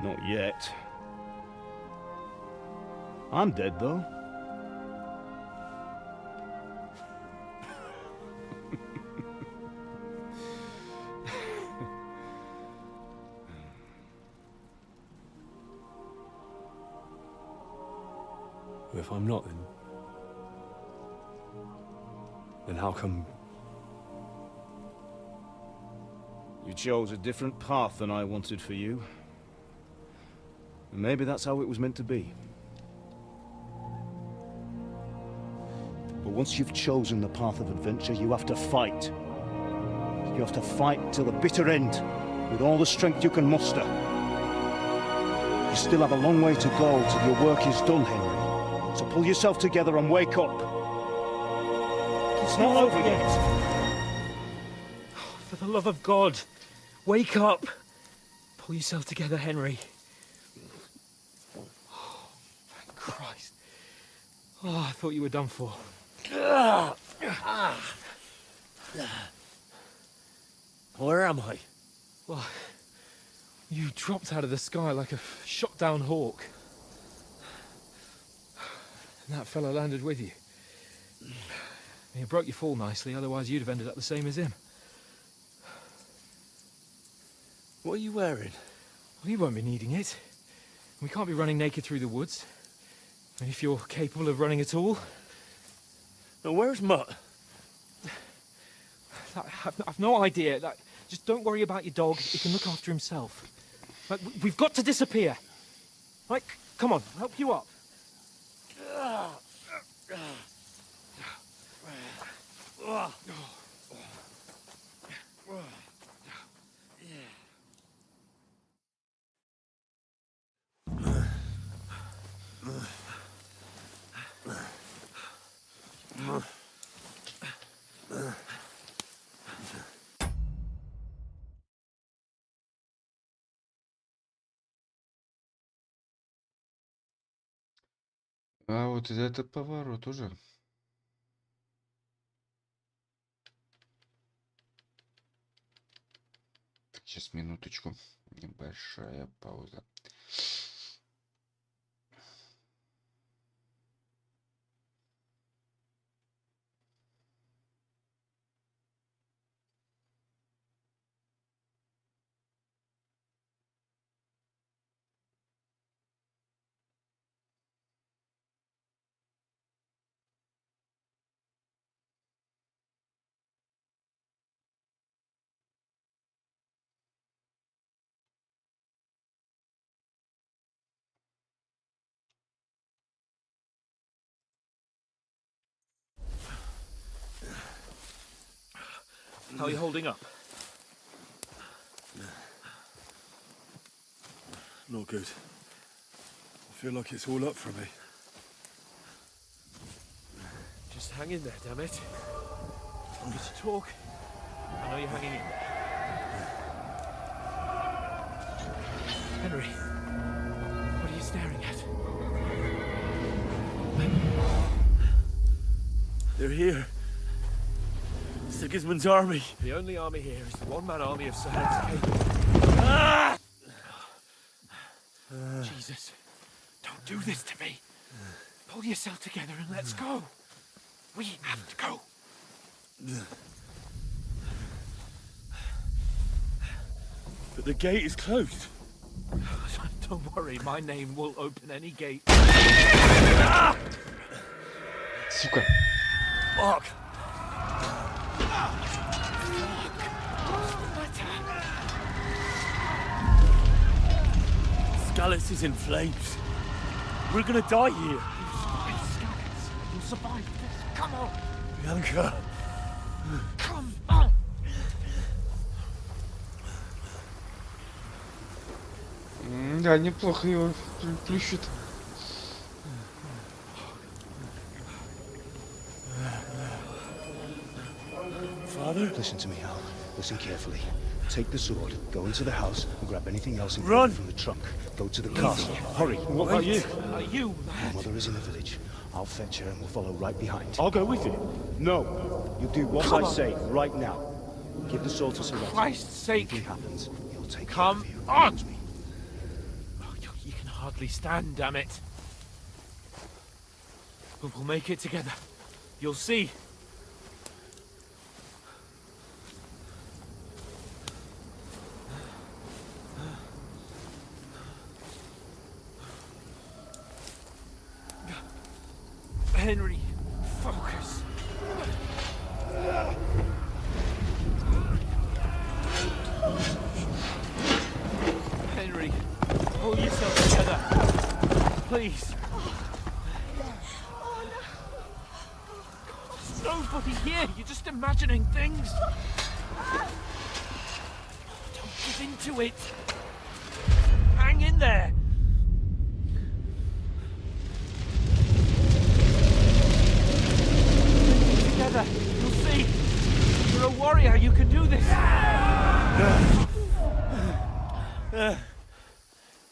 P: Not yet. I'm dead, though.
K: If I'm not, then how come...
P: You chose a different path than I wanted for you. And maybe that's how it was meant to be. But once you've chosen the path of adventure, you have to fight. You have to fight till the bitter end, with all the strength you can muster. You still have a long way to go till your work is done, Henry. So pull yourself together and wake up. It's not over yet.
D: For the love of God, wake up! Pull yourself together, Henry. Oh, thank Christ. Oh, I thought you were done for.
O: Where am I?
D: Well, you dropped out of the sky like a shot-down hawk. And that fella landed with you. You broke your fall nicely, otherwise you'd have ended up the same as him.
O: What are you wearing?
D: Well, you won't be needing it. We can't be running naked through the woods. And if you're capable of running at all.
O: Now, where's Mutt?
C: I've no idea. Just don't worry about your dog. He can look after himself. We've got to disappear. Right, come on, I'll help you up.
M: А вот это поворот уже. Сейчас, минуточку. Небольшая пауза.
C: How are you holding up?
K: Not good. I feel like it's all up for me.
C: Just hang in there, damn it. As long as you talk, I know you're hanging in there. Henry, what are you staring at?
K: They're here. Sigismund's army.
C: The only army here is the one-man army of Sir Jesus, don't do this to me. Pull yourself together and let's go. We have to go.
K: But the gate is closed.
C: Don't worry, my name will open any gate.
M: Сука.
K: Fuck. Scallis is in flames. We're gonna die here.
C: You'll survive this. Come on.
K: Bianca.
C: Come on.
M: Да, неплохо его плющит.
K: Father?
P: Listen to me, Al. Listen carefully. Take the sword, go into the house, and grab anything else
K: Run!
P: from the trunk. Go to the castle. Hurry.
K: What about you?
C: You,
P: My mother is in the village. I'll fetch her and we'll follow right behind.
K: I'll go with you.
P: No. You do what I say right now. Give the sword to Sir Otto.
C: Christ's sake.
P: If anything happens, he'll take
C: Come
P: care of you.
C: on.
P: Promise me.
C: Oh, you can hardly stand, damn it. But we'll make it together. You'll see. Henry, focus. Henry, pull yourself together. Please. There's nobody here. You're just imagining things. Don't give into it. Hang in there. Together, you'll see. You're a warrior. You can do this.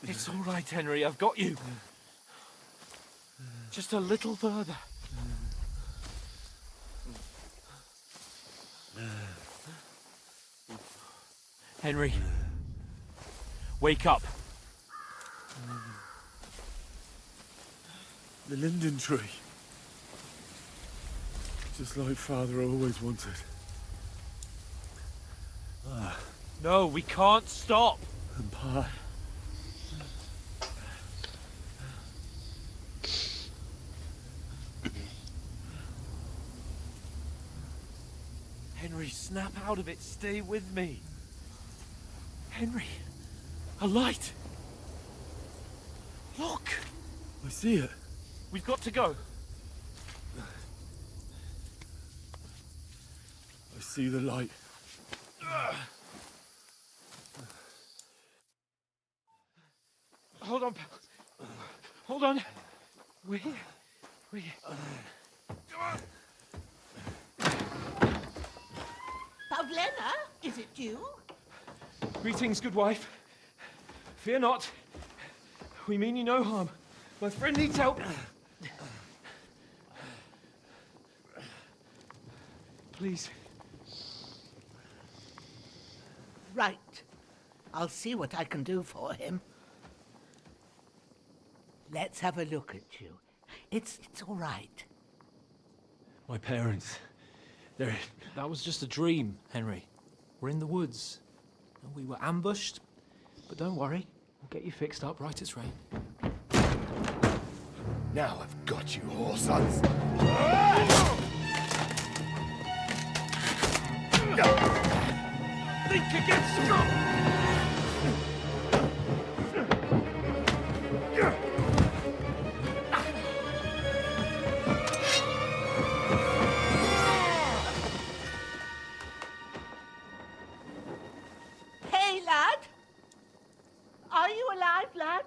C: It's all right, Henry. I've got you. Just a little further. Henry, wake up.
K: The linden tree. Just like Father always wanted.
C: No, we can't stop.
K: And Pa.
D: Henry, snap out of it. Stay with me. Henry, a light. Look.
K: I see it.
D: We've got to go.
K: I see the light.
C: Hold on, pal. Hold on. We're here. We're here. Come on.
Q: Pavlena, is it you?
C: Greetings, good wife. Fear not. We mean you no harm. My friend needs help. Please.
Q: Right. I'll see what I can do for him. Let's have a look at you. It's all right.
C: My parents. They're... That was just a dream, Henry. We're in the woods. We were ambushed. But don't worry. We'll get you fixed up right as rain.
O: Now I've got you, whore sons.
C: Think against strong!
Q: Hey, lad! Are you alive, lad?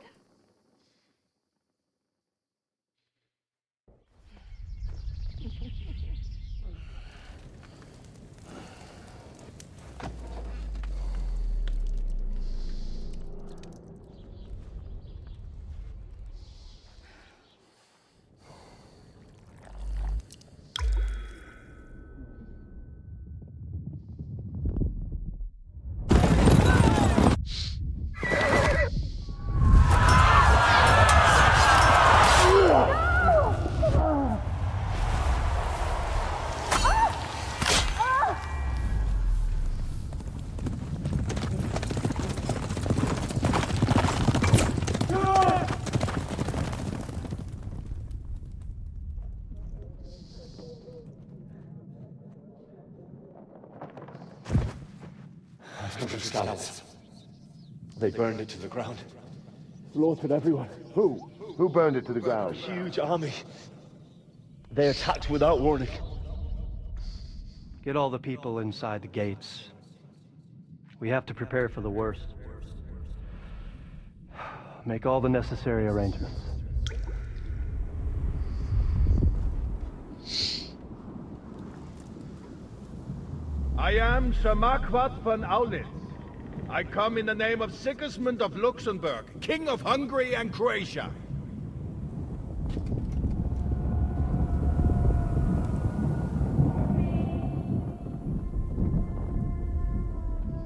P: They burned it to the ground. Slaughtered everyone. Who? Who burned it to the ground? A huge army. They attacked without warning.
R: Get all the people inside the gates. We have to prepare for the worst. Make all the necessary arrangements.
G: I am Sir Marquardt von Aulitz. I come in the name of Sigismund of Luxembourg, King of Hungary and Croatia.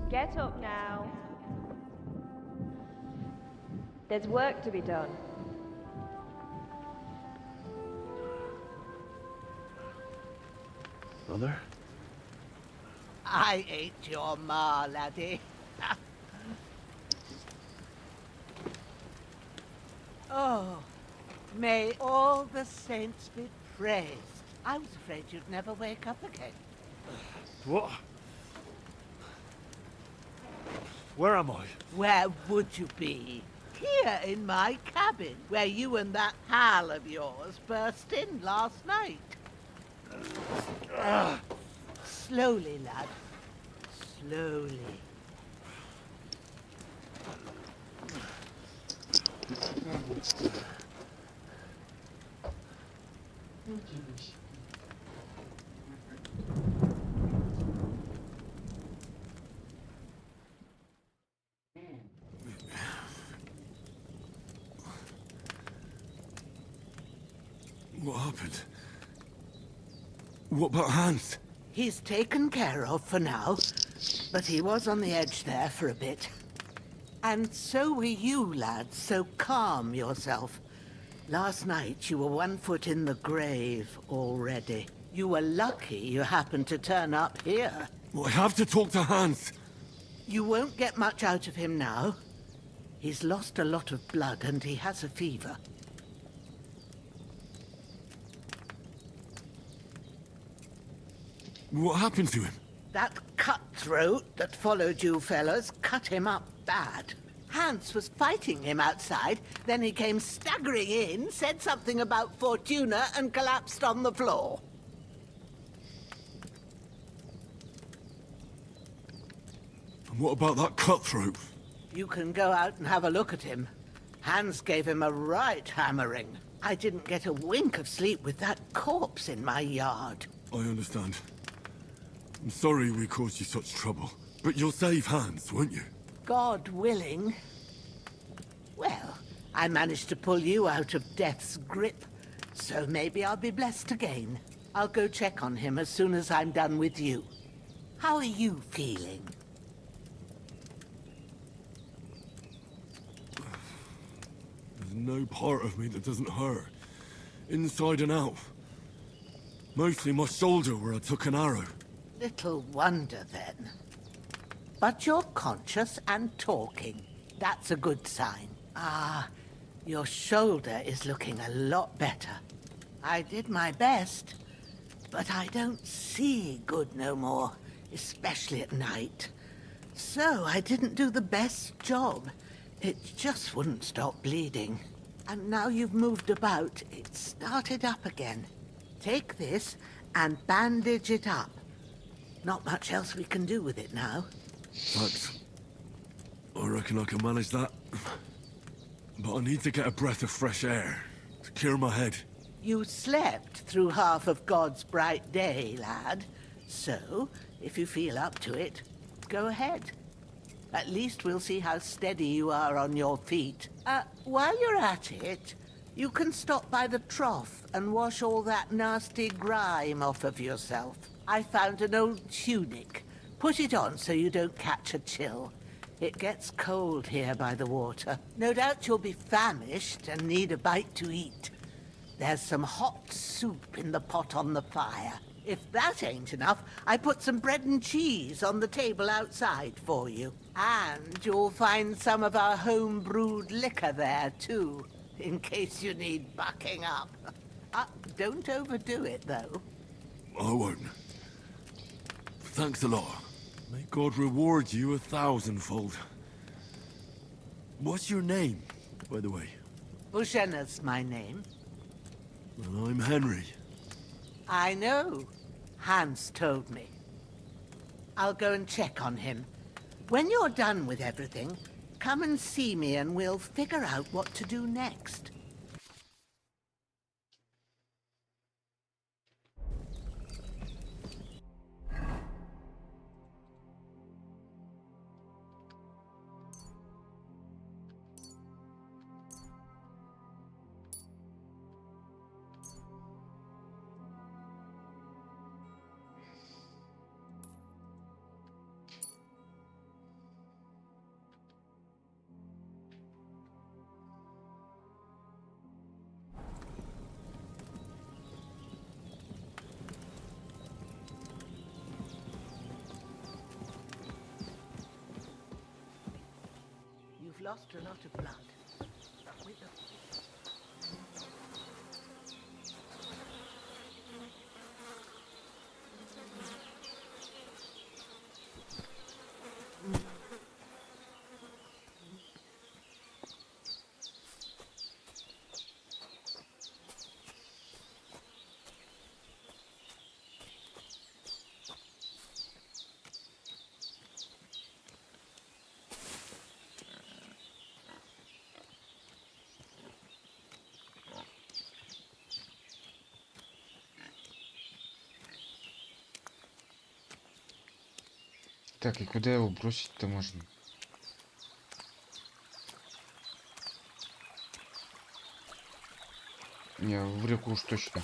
N: Get up now. There's work to be done.
P: Mother?
Q: I ain't your ma, laddie. Oh, may all the saints be praised. I was afraid you'd never wake up again.
K: What? Where am I?
Q: Where would you be? Here in my cabin, where you and that pal of yours burst in last night. Slowly, lad. Slowly.
K: What happened? What about Hans?
Q: He's taken care of for now, but he was on the edge there for a bit. And so were you, lad, so calm yourself. Last night you were 1 foot in the grave already. You were lucky you happened to turn up here.
K: Well, I have to talk to Hans.
Q: You won't get much out of him now. He's lost a lot of blood and he has a fever.
K: What happened to him?
Q: That cutthroat that followed you fellas cut him up bad. Hans was fighting him outside, then he came staggering in, said something about Fortuna, and collapsed on the floor.
K: And what about that cutthroat?
Q: You can go out and have a look at him. Hans gave him a right hammering. I didn't get a wink of sleep with that corpse in my yard.
K: I understand. I'm sorry we caused you such trouble. But you'll save Hans, won't you?
Q: God willing. Well, I managed to pull you out of death's grip, so maybe I'll be blessed again. I'll go check on him as soon as I'm done with you. How are you feeling?
K: There's no part of me that doesn't hurt. Inside and out. Mostly my shoulder where I took an arrow.
Q: Little wonder then. But you're conscious and talking. That's a good sign. Ah, your shoulder is looking a lot better. I did my best, but I don't see good no more, especially at night. So I didn't do the best job. It just wouldn't stop bleeding. And now you've moved about, it started up again. Take this and bandage it up. Not much else we can do with it now.
K: Thanks. I reckon I can manage that. But I need to get a breath of fresh air to clear my head.
Q: You slept through half of God's bright day, lad. So, if you feel up to it, go ahead. At least we'll see how steady you are on your feet. While you're at it, you can stop by the trough and wash all that nasty grime off of yourself. I found an old tunic. Put it on so you don't catch a chill. It gets cold here by the water. No doubt you'll be famished and need a bite to eat. There's some hot soup in the pot on the fire. If that ain't enough, I put some bread and cheese on the table outside for you. And you'll find some of our home-brewed liquor there, too, in case you need bucking up. Don't overdo it, though.
K: I won't. Thanks a lot. May God reward you 1,000-fold. What's your name, by the way?
Q: Bushenna's my name.
K: Well, I'm Henry.
Q: I know. Hans told me. I'll go and check on him. When you're done with everything, come and see me and we'll figure out what to do next. You've lost a lot of blood. But with the...
M: Так, и куда его бросить-то можно? Не, в реку уж точно.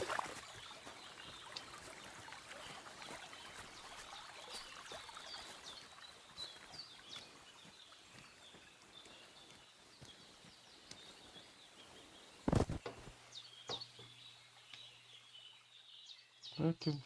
M: Окей.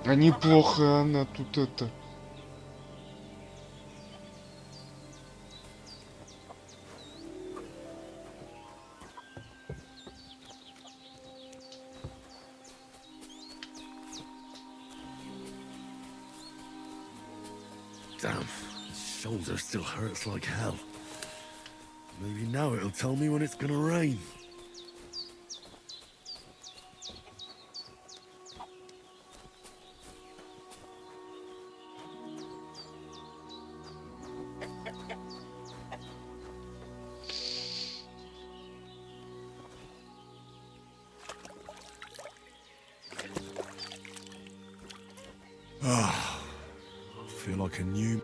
M: А неплохо она тут это.
K: Damn, his shoulder still hurts like hell. Maybe now it'll tell me when it's gonna rain. Feel like a new...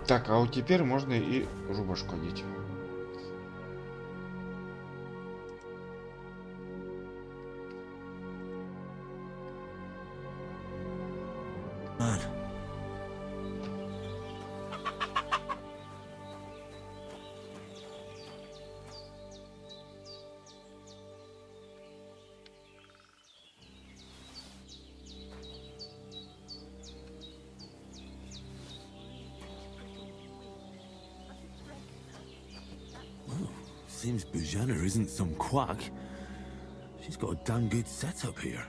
M: Так, а вот теперь можно и рубашку одеть.
K: Man. Seems Bujana isn't some quack. She's got a damn good setup here.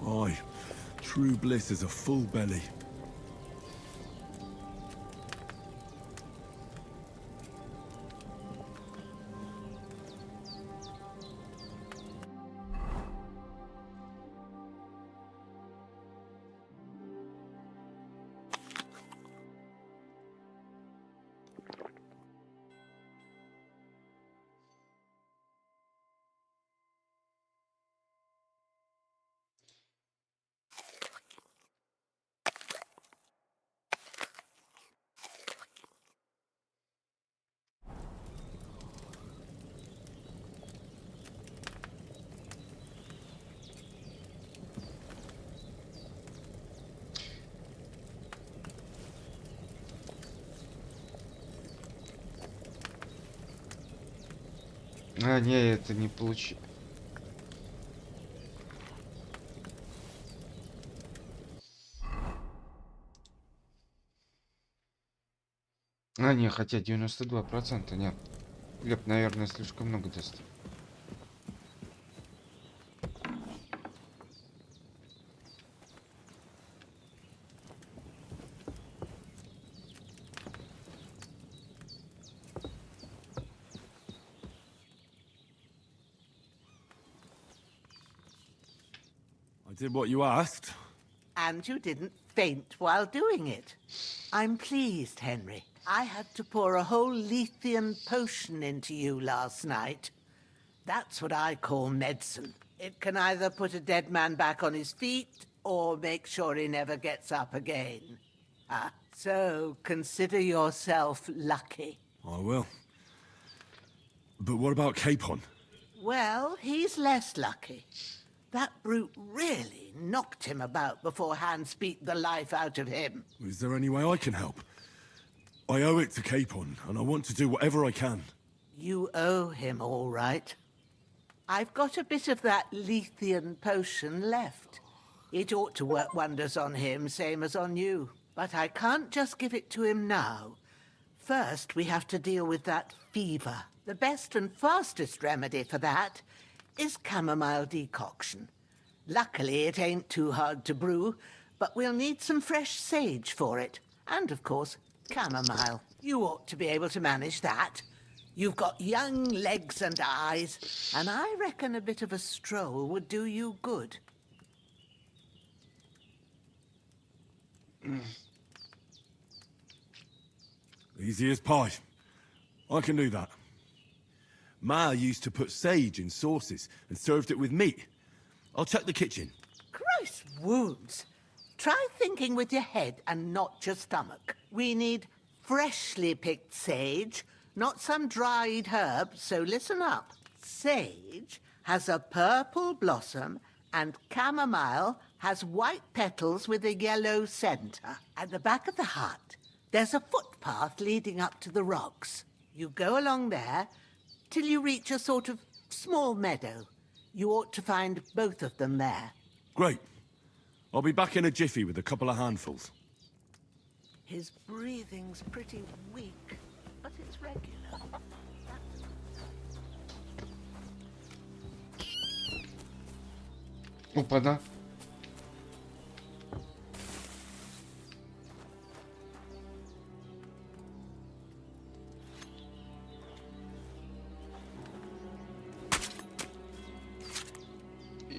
K: Aye, true bliss is a full belly.
M: А, не, это не получи. А, не, хотя 92%, нет. Глеб, наверное, слишком много даст.
K: I did what you asked.
Q: And you didn't faint while doing it. I'm pleased, Henry. I had to pour a whole Lethean potion into you last night. That's what I call medicine. It can either put a dead man back on his feet or make sure he never gets up again. Ah, so consider yourself lucky.
K: I will. But what about Capon?
Q: Well, he's less lucky. That brute really knocked him about before Hans beat the life out of him.
K: Is there any way I can help? I owe it to Capon, and I want to do whatever I can.
Q: You owe him, all right. I've got a bit of that Lethean potion left. It ought to work wonders on him, same as on you. But I can't just give it to him now. First, we have to deal with that fever. The best and fastest remedy for that is chamomile decoction. Luckily, it ain't too hard to brew, but we'll need some fresh sage for it. And, of course, chamomile. You ought to be able to manage that. You've got young legs and eyes, and I reckon a bit of a stroll would do you good.
K: Easy as pie. I can do that. Ma used to put sage in sauces and served it with meat. I'll check the kitchen.
Q: Gross wounds. Try thinking with your head and not your stomach. We need freshly picked sage, not some dried herb, so listen up. Sage has a purple blossom and chamomile has white petals with a yellow center. At the back of the hut, there's a footpath leading up to the rocks. You go along there till you reach a sort of small meadow. You ought to find both of them there.
K: Great. I'll be back in a jiffy with a couple of handfuls.
Q: His breathing's pretty weak, but it's regular.
M: Опа-да.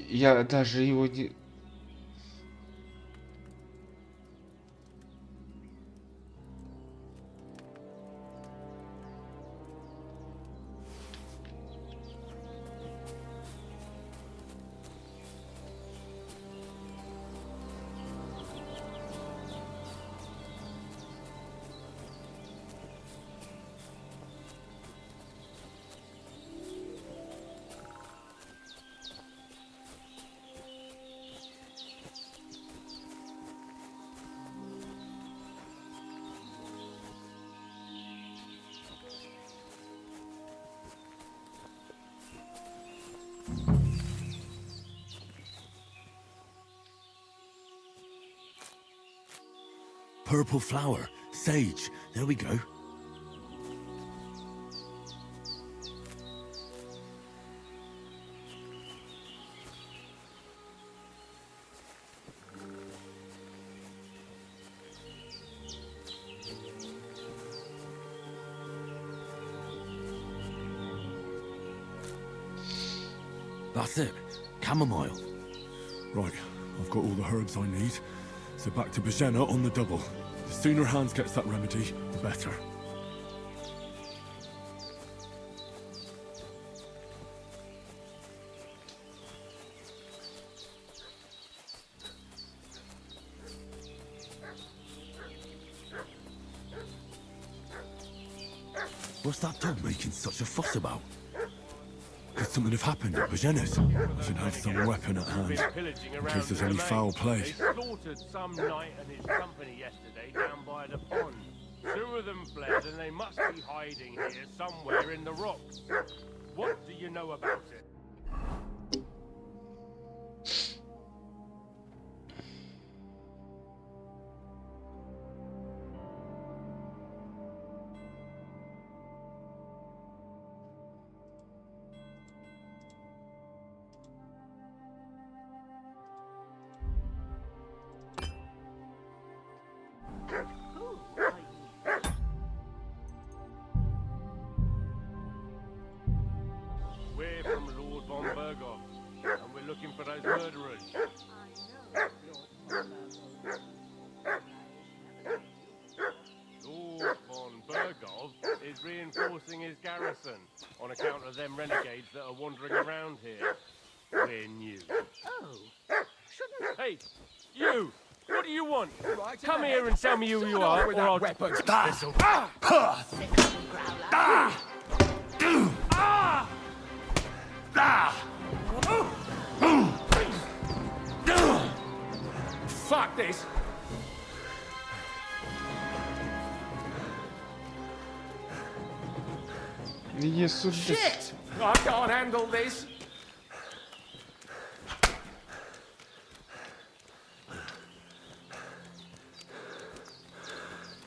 M: Я даже его не...
K: Purple flower. Sage. There we go.
S: That's it. Chamomile.
K: Right, I've got all the herbs I need. So back to Bajena on the double. The sooner Hans gets that remedy, the better.
S: What's that dog making such a fuss about?
K: Could something have happened at Bajena's? I should have some weapon at hand, in case there's any foul play.
T: They slaughtered some knight and his company yesterday down by the pond. 2 of them fled and they must be hiding here somewhere in the rocks. What do you know about it? We're from Lord von Berghoff, and we're looking for those murderers. Lord von Berghoff is reinforcing his garrison on account of them renegades that are wandering around here. We're new.
Q: Oh, shouldn't...
T: Hey, you! What do you want? Come here and tell me who you are, or I'll... This'll... Fuck this! Shit! I can't handle this.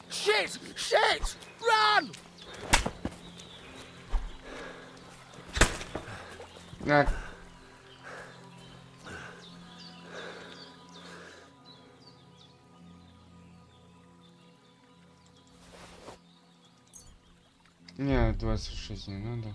T: Shit! Shit! Run!
M: Так. Не, 26 не надо.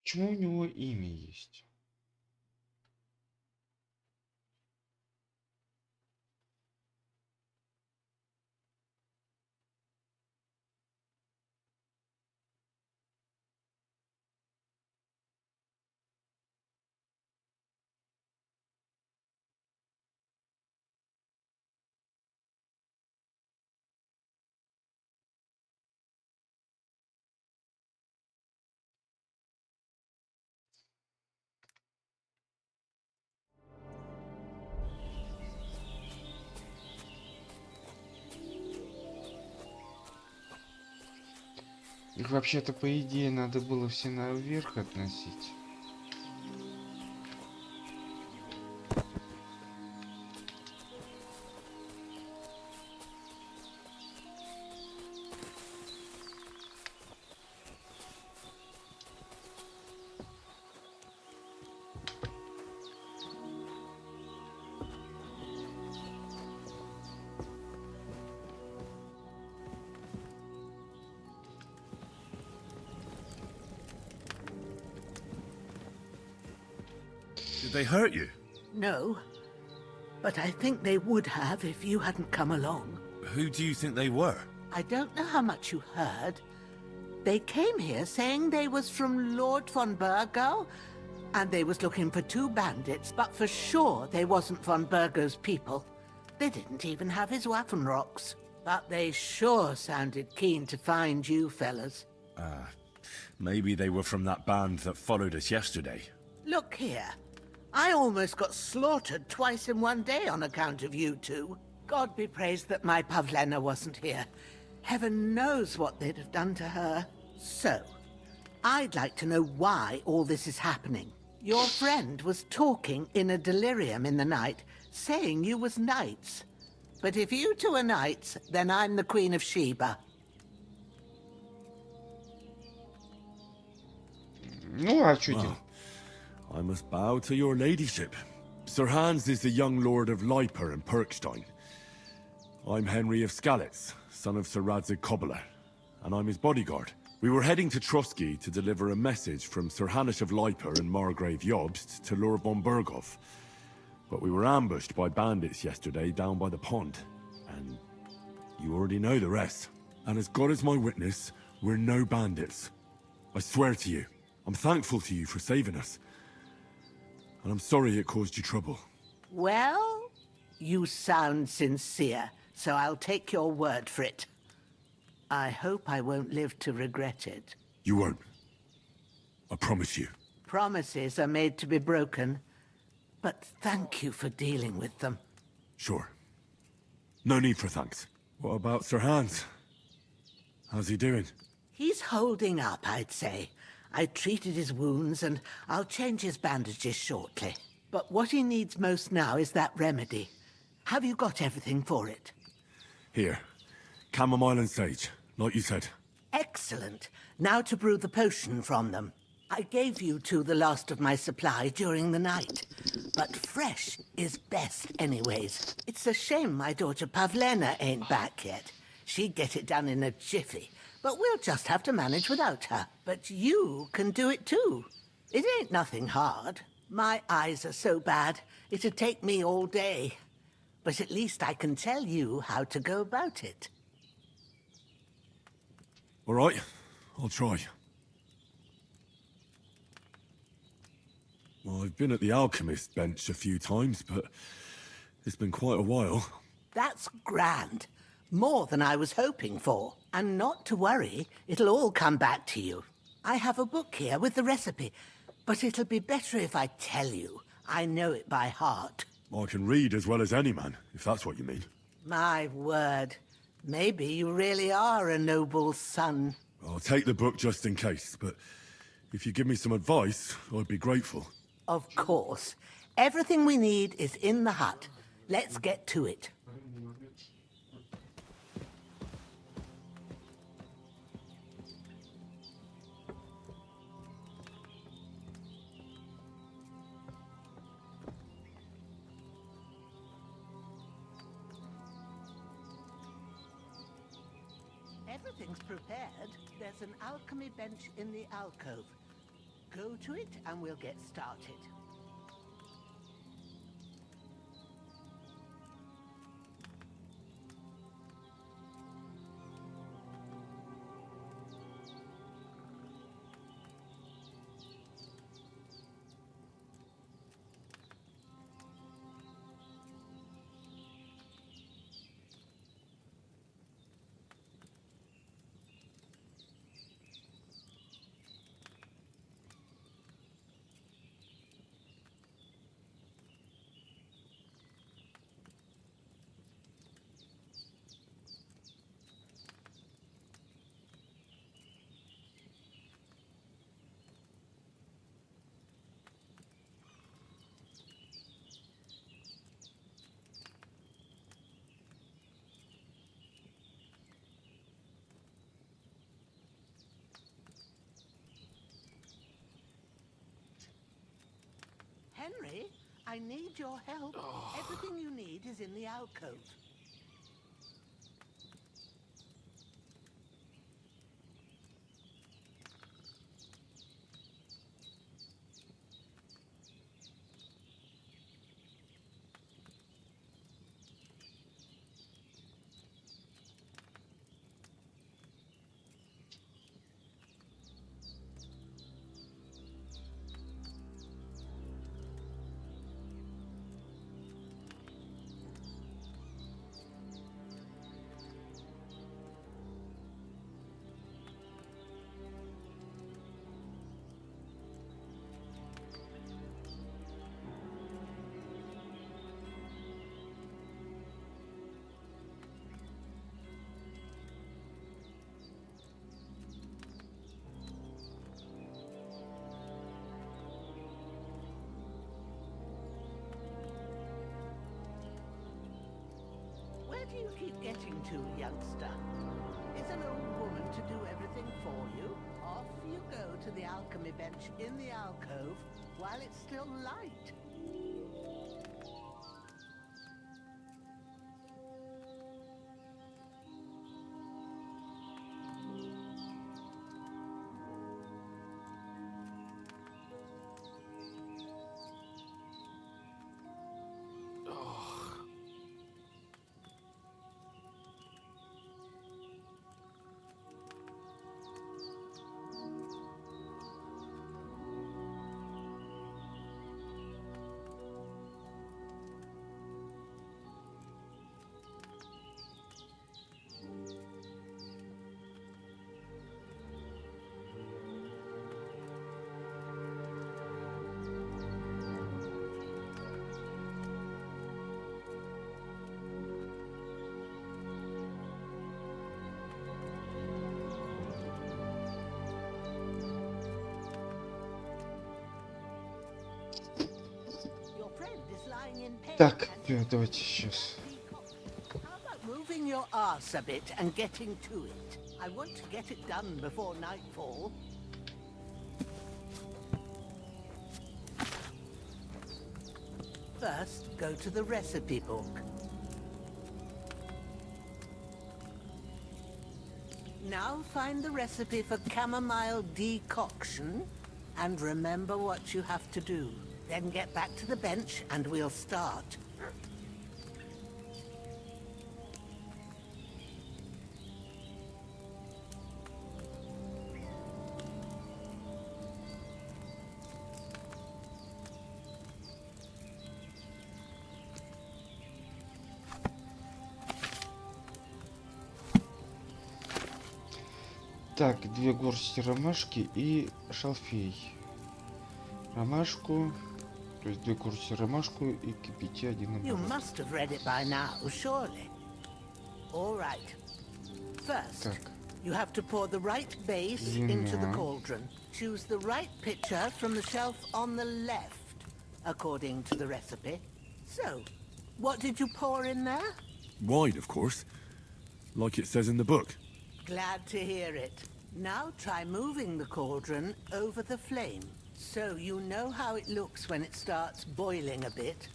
M: Почему у него имя есть? Их вообще-то, по идее, надо было все наверх относить.
K: Did they hurt you?
Q: No, but I think they would have if you hadn't come along.
K: Who do you think they were?
Q: I don't know how much you heard. They came here saying they was from Lord von Burgo, and they was looking for 2 bandits, but for sure they wasn't von Burgo's people. They didn't even have his Waffenrocks. But they sure sounded keen to find you fellas.
K: Maybe they were from that band that followed us yesterday.
Q: Look here. I almost got slaughtered twice in one day on account of you two. God be praised that my Pavlena wasn't here. Heaven knows what they'd have done to her. So, I'd like to know why all this is happening. Your friend was talking in a delirium in the night, saying you was knights. But if you two are knights, then I'm the Queen of Sheba.
M: Ну, а что делать?
K: I must bow to your ladyship. Sir Hans is the young lord of Leiper and Perkstein. I'm Henry of Skalitz, son of Sir Radzig Cobbler, and I'm his bodyguard. We were heading to Trotsky to deliver a message from Sir Hanish of Leiper and Margrave Jobst to Lord von Burgov. But we were ambushed by bandits yesterday down by the pond, and you already know the rest. And as God is my witness, we're no bandits. I swear to you, I'm thankful to you for saving us. And I'm sorry it caused you trouble.
Q: Well, you sound sincere, so I'll take your word for it. I hope I won't live to regret it.
K: You won't. I promise you.
Q: Promises are made to be broken, but thank you for dealing with them.
K: Sure. No need for thanks. What about Sir Hans? How's he doing?
Q: He's holding up, I'd say. I treated his wounds, and I'll change his bandages shortly. But what he needs most now is that remedy. Have you got everything for it?
K: Here. Chamomile and sage, like you said.
Q: Excellent. Now to brew the potion from them. I gave you two the last of my supply during the night. But fresh is best anyways. It's a shame my daughter Pavlena ain't back yet. She'd get it done in a jiffy. But we'll just have to manage without her. But you can do it too. It ain't nothing hard. My eyes are so bad, it'd take me all day. But at least I can tell you how to go about it.
K: All right, I'll try. Well, I've been at the alchemist bench a few times, but it's been quite a while.
Q: That's grand. More than I was hoping for. And not to worry, it'll all come back to you. I have a book here with the recipe, but it'll be better if I tell you. I know it by heart.
K: I can read as well as any man, if that's what you mean.
Q: My word. Maybe you really are a noble son.
K: I'll take the book just in case, but if you give me some advice, I'd be grateful.
Q: Of course. Everything we need is in the hut. Let's get to it. Everything's prepared. There's an alchemy bench in the alcove. Go to it and we'll get started. Henry, I need your help. Everything you need is in the alcove. Where do you keep getting to, youngster? Is an old woman to do everything for you? Off you go to the alchemy bench in the alcove while it's still light.
M: Так, давайте сейчас.
Q: Moving your arse a bit and getting to it. I want to get it done before nightfall. First, go to the recipe book. Now find the recipe for chamomile decoction and remember what you have to do. Then get back to the bench and we'll start.
M: Так, 2 горсти ромашки и шалфей. Ромашку, то есть 2 горсти ромашку и кипяти 1
Q: You
M: оборот.
Q: must have read it by now, surely. All right. First,
M: Так.
Q: you have to pour the right base into the cauldron. Choose the right pitcher from the shelf on the left, according to the recipe. So, what did you pour in there?
K: Wide, of course. Like it says in the book.
Q: Glad to hear it. Now try moving the cauldron over the flame, so you know how it looks when it starts boiling a bit.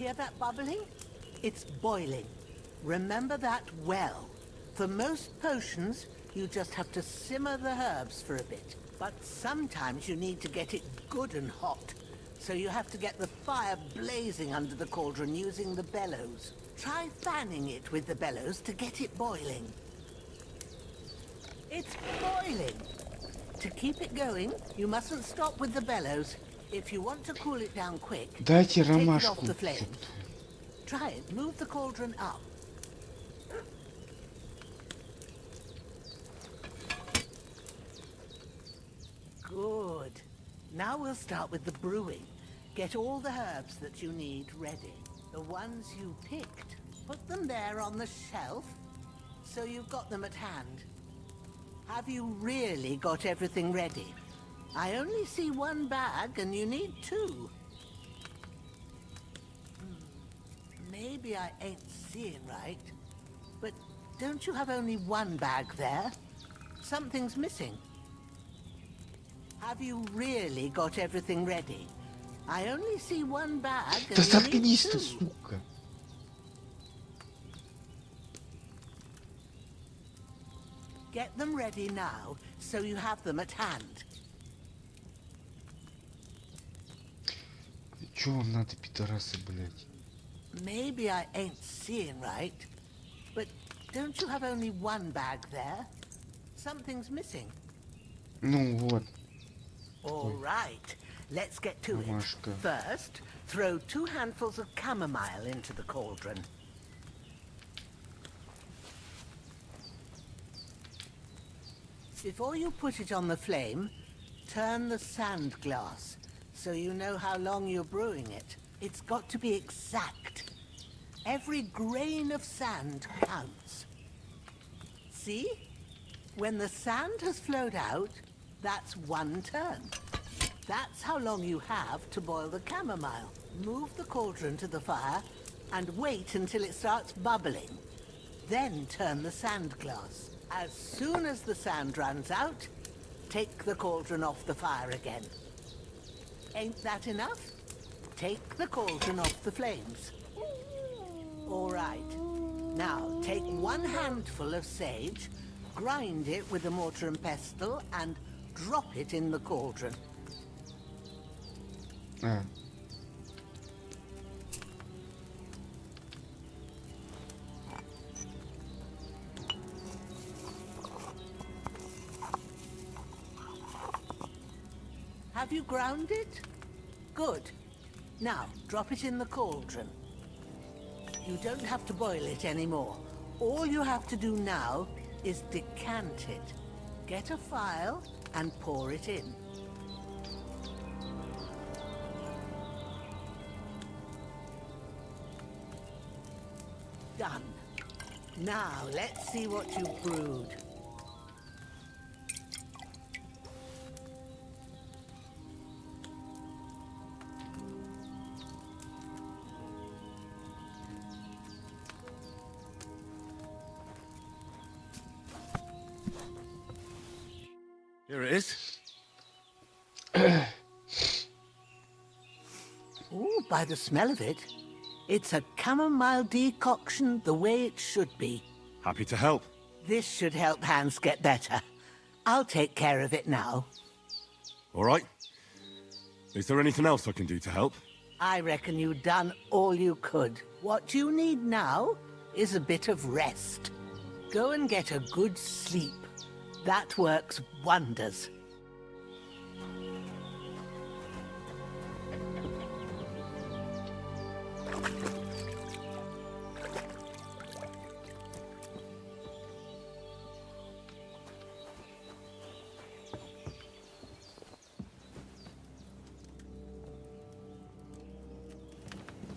Q: Hear that bubbling? It's boiling. Remember that well. For most potions, you just have to simmer the herbs for a bit. But sometimes you need to get it good and hot. So you have to get the fire blazing under the cauldron using the bellows. Try fanning it with the bellows to get it boiling. It's boiling. To keep it going, you mustn't stop with the bellows. If you want to cool it down quick,
M: Дайте
Q: take it off
M: ромашку.
Q: the flame. Try it. Move the cauldron up. Good. Now we'll start with the brewing. Get all the herbs that you need ready. The ones you picked, put them there on the shelf, so you've got them at hand. Have you really got everything ready? I only see one bag and you need two. Maybe I ain't seeing right, but don't you have only one bag there? Something's missing. Have you really got everything ready? I only see one bag and
M: Да
Q: you need
M: заткнись ты,
Q: two.
M: сука.
Q: Get them ready now, so you have them at hand.
M: Чё вам надо, пидорасы, блядь?
Q: Maybe I ain't seeing right, but don't you have only one bag there? Something's missing.
M: Ну вот.
Q: All right, let's get to
M: Ромашка.
Q: it. First, throw 2 handfuls of chamomile into the cauldron. Before you put it on the flame, turn the sand glass so you know how long you're brewing it. It's got to be exact. Every grain of sand counts. See? When the sand has flowed out, that's 1 turn. That's how long you have to boil the chamomile. Move the cauldron to the fire and wait until it starts bubbling. Then turn the sand glass. As soon as the sand runs out, take the cauldron off the fire again. Ain't that enough? Take the cauldron off the flames. All right. Now, take 1 handful of sage, grind it with a mortar and pestle, and drop it in the cauldron. Have you ground it? Good. Now, drop it in the cauldron. You don't have to boil it anymore. All you have to do now is decant it. Get a phial and pour it in. Done. Now, let's see what you've brewed.
K: Here it is.
Q: Ooh, by the smell of it, it's a chamomile decoction the way it should be.
K: Happy to help.
Q: This should help Hans get better. I'll take care of it now.
K: All right. Is there anything else I can do to help?
Q: I reckon you've done all you could. What you need now is a bit of rest. Go and get a good sleep. That works wonders.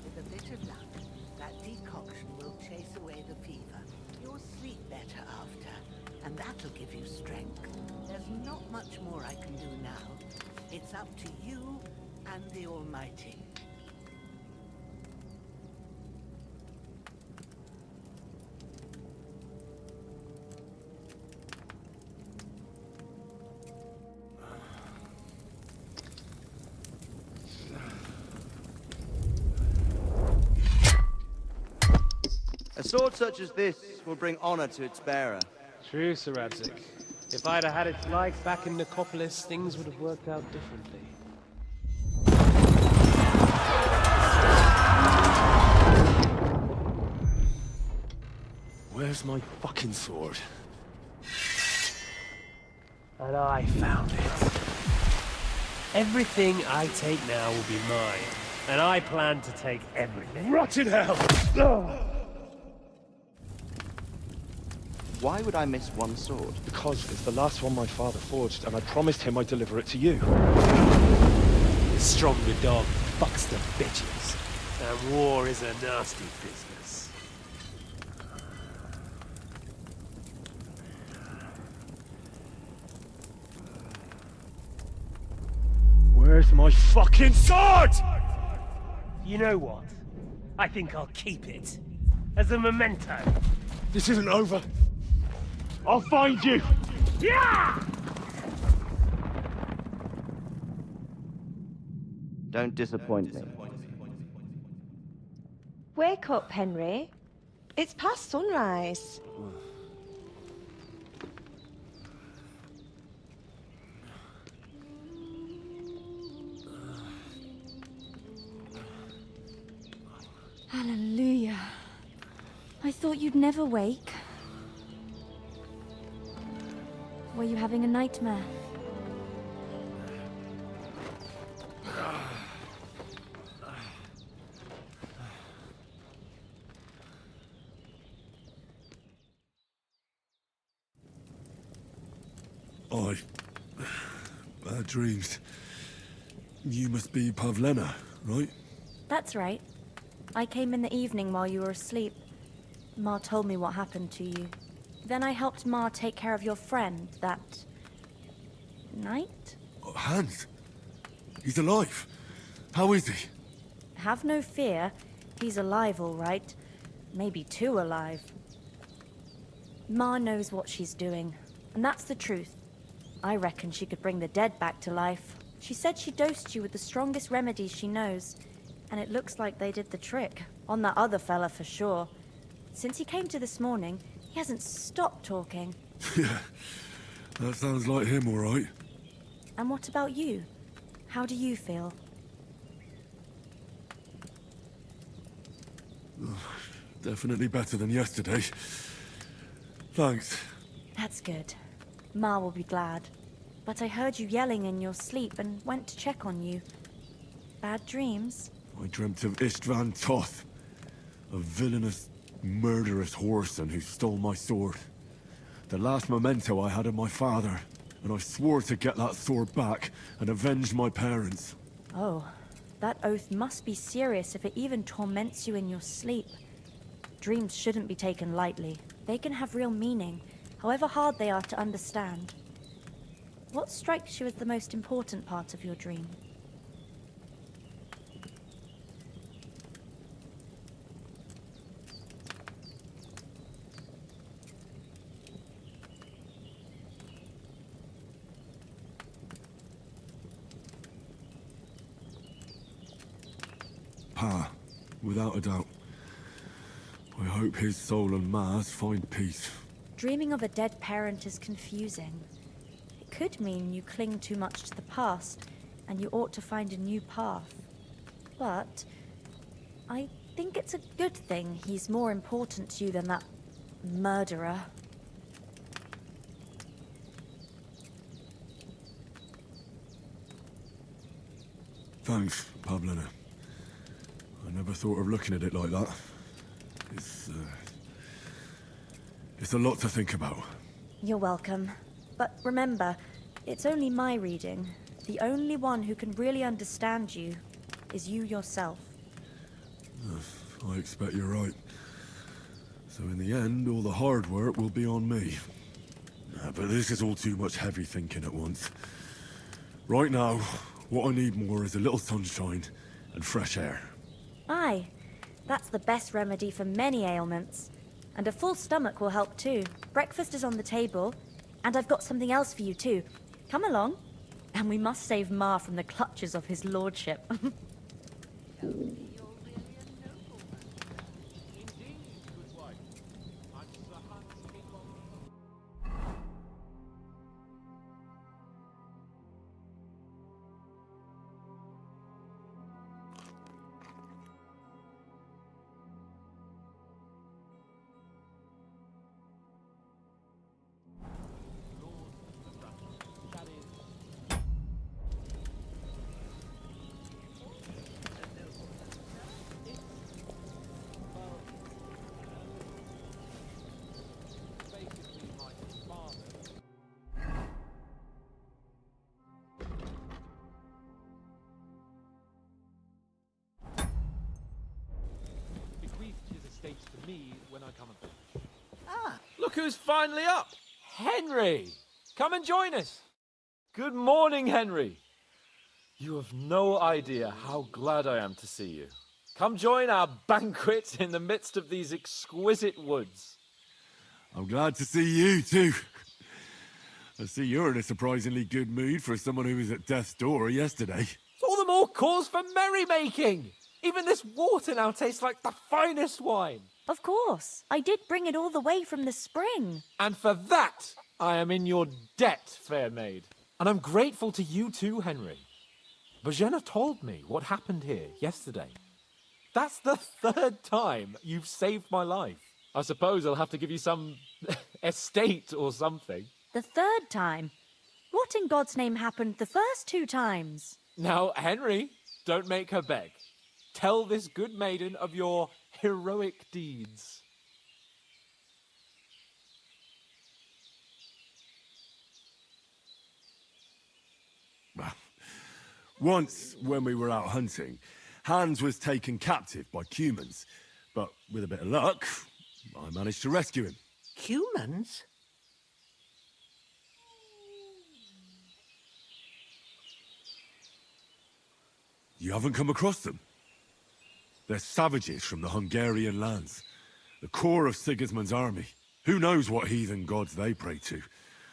Q: With a bit of luck, that decoction will chase away the fever. You'll sleep better after, and that'll give you strength. There's not much more I can do now. It's up to you and the Almighty.
U: A sword such as this will bring honor to its bearer.
T: True, Sir Radzik. If I'd have had its like back in Nicopolis, things would have worked out differently.
K: Where's my fucking sword?
T: And I found it. Everything I take now will be mine. And I plan to take everything.
K: Rot in hell!
P: Why would I miss one sword?
F: Because it's the last one my father forged, and I promised him I'd deliver it to you.
T: The stronger dog fucks the bitches. And war is a nasty business.
F: Where's my fucking sword?
T: You know what? I think I'll keep it. As a memento.
F: This isn't over. I'll find you!
T: Yeah!
P: Don't disappoint me.
N: Wake up, Henry. It's past sunrise.
V: Hallelujah. I thought you'd never wake. Were you having a nightmare?
K: Bad dreams. You must be Pavlena, right?
V: That's right. I came in the evening while you were asleep. Ma told me what happened to you. Then I helped Ma take care of your friend that night?
K: Hans? He's alive. How is he?
V: Have no fear. He's alive, all right. Maybe too alive. Ma knows what she's doing, and that's the truth. I reckon she could bring the dead back to life. She said she dosed you with the strongest remedies she knows, and it looks like they did the trick. On that other fella for sure. Since he came to this morning, he hasn't stopped talking.
K: Yeah, that sounds like him, all right.
V: And what about you? How do you feel?
K: Definitely better than yesterday. Thanks.
V: That's good. Ma will be glad. But I heard you yelling in your sleep and went to check on you. Bad dreams?
K: I dreamt of Istvan Toth, a villainous, murderous whoreson who stole my sword. The last memento I had of my father, and I swore to get that sword back and avenge my parents.
V: Oh, that oath must be serious if it even torments you in your sleep. Dreams shouldn't be taken lightly. They can have real meaning, however hard they are to understand. What strikes you as the most important part of your dream?
K: Pa, without a doubt. I hope his soul and Ma's find peace.
V: Dreaming of a dead parent is confusing. It could mean you cling too much to the past, and you ought to find a new path. But I think it's a good thing he's more important to you than that murderer.
K: Thanks, Pavlena. I never thought of looking at it like that. It's a lot to think about.
V: You're welcome. But remember, it's only my reading. The only one who can really understand you is you yourself.
K: I expect you're right. So in the end, all the hard work will be on me. But this is all too much heavy thinking at once. Right now, what I need more is a little sunshine and fresh air.
V: Aye, that's the best remedy for many ailments. And a full stomach will help too. Breakfast is on the table, and I've got something else for you too. Come along, and we must save Ma from the clutches of his lordship.
D: me when I come and
J: Ah.
D: Look who's finally up! Henry! Come and join us! Good morning, Henry! You have no idea how glad I am to see you. Come join our banquet in the midst of these exquisite woods.
K: I'm glad to see you too. I see you're in a surprisingly good mood for someone who was at death's door yesterday.
D: It's all the more cause for merrymaking! Even this water now tastes like the finest wine.
V: Of course. I did bring it all the way from the spring.
D: And for that, I am in your debt, fair maid. And I'm grateful to you too, Henry. Bojena told me what happened here yesterday. That's the 3rd time you've saved my life. I suppose I'll have to give you some estate or something.
V: The 3rd time? What in God's name happened the first 2 times?
D: Now, Henry, don't make her beg. Tell this good maiden of your heroic deeds.
K: Once, when we were out hunting, Hans was taken captive by humans. But with a bit of luck, I managed to rescue him.
Q: Humans?
K: You haven't come across them? They're savages from the Hungarian lands. The core of Sigismund's army. Who knows what heathen gods they pray to?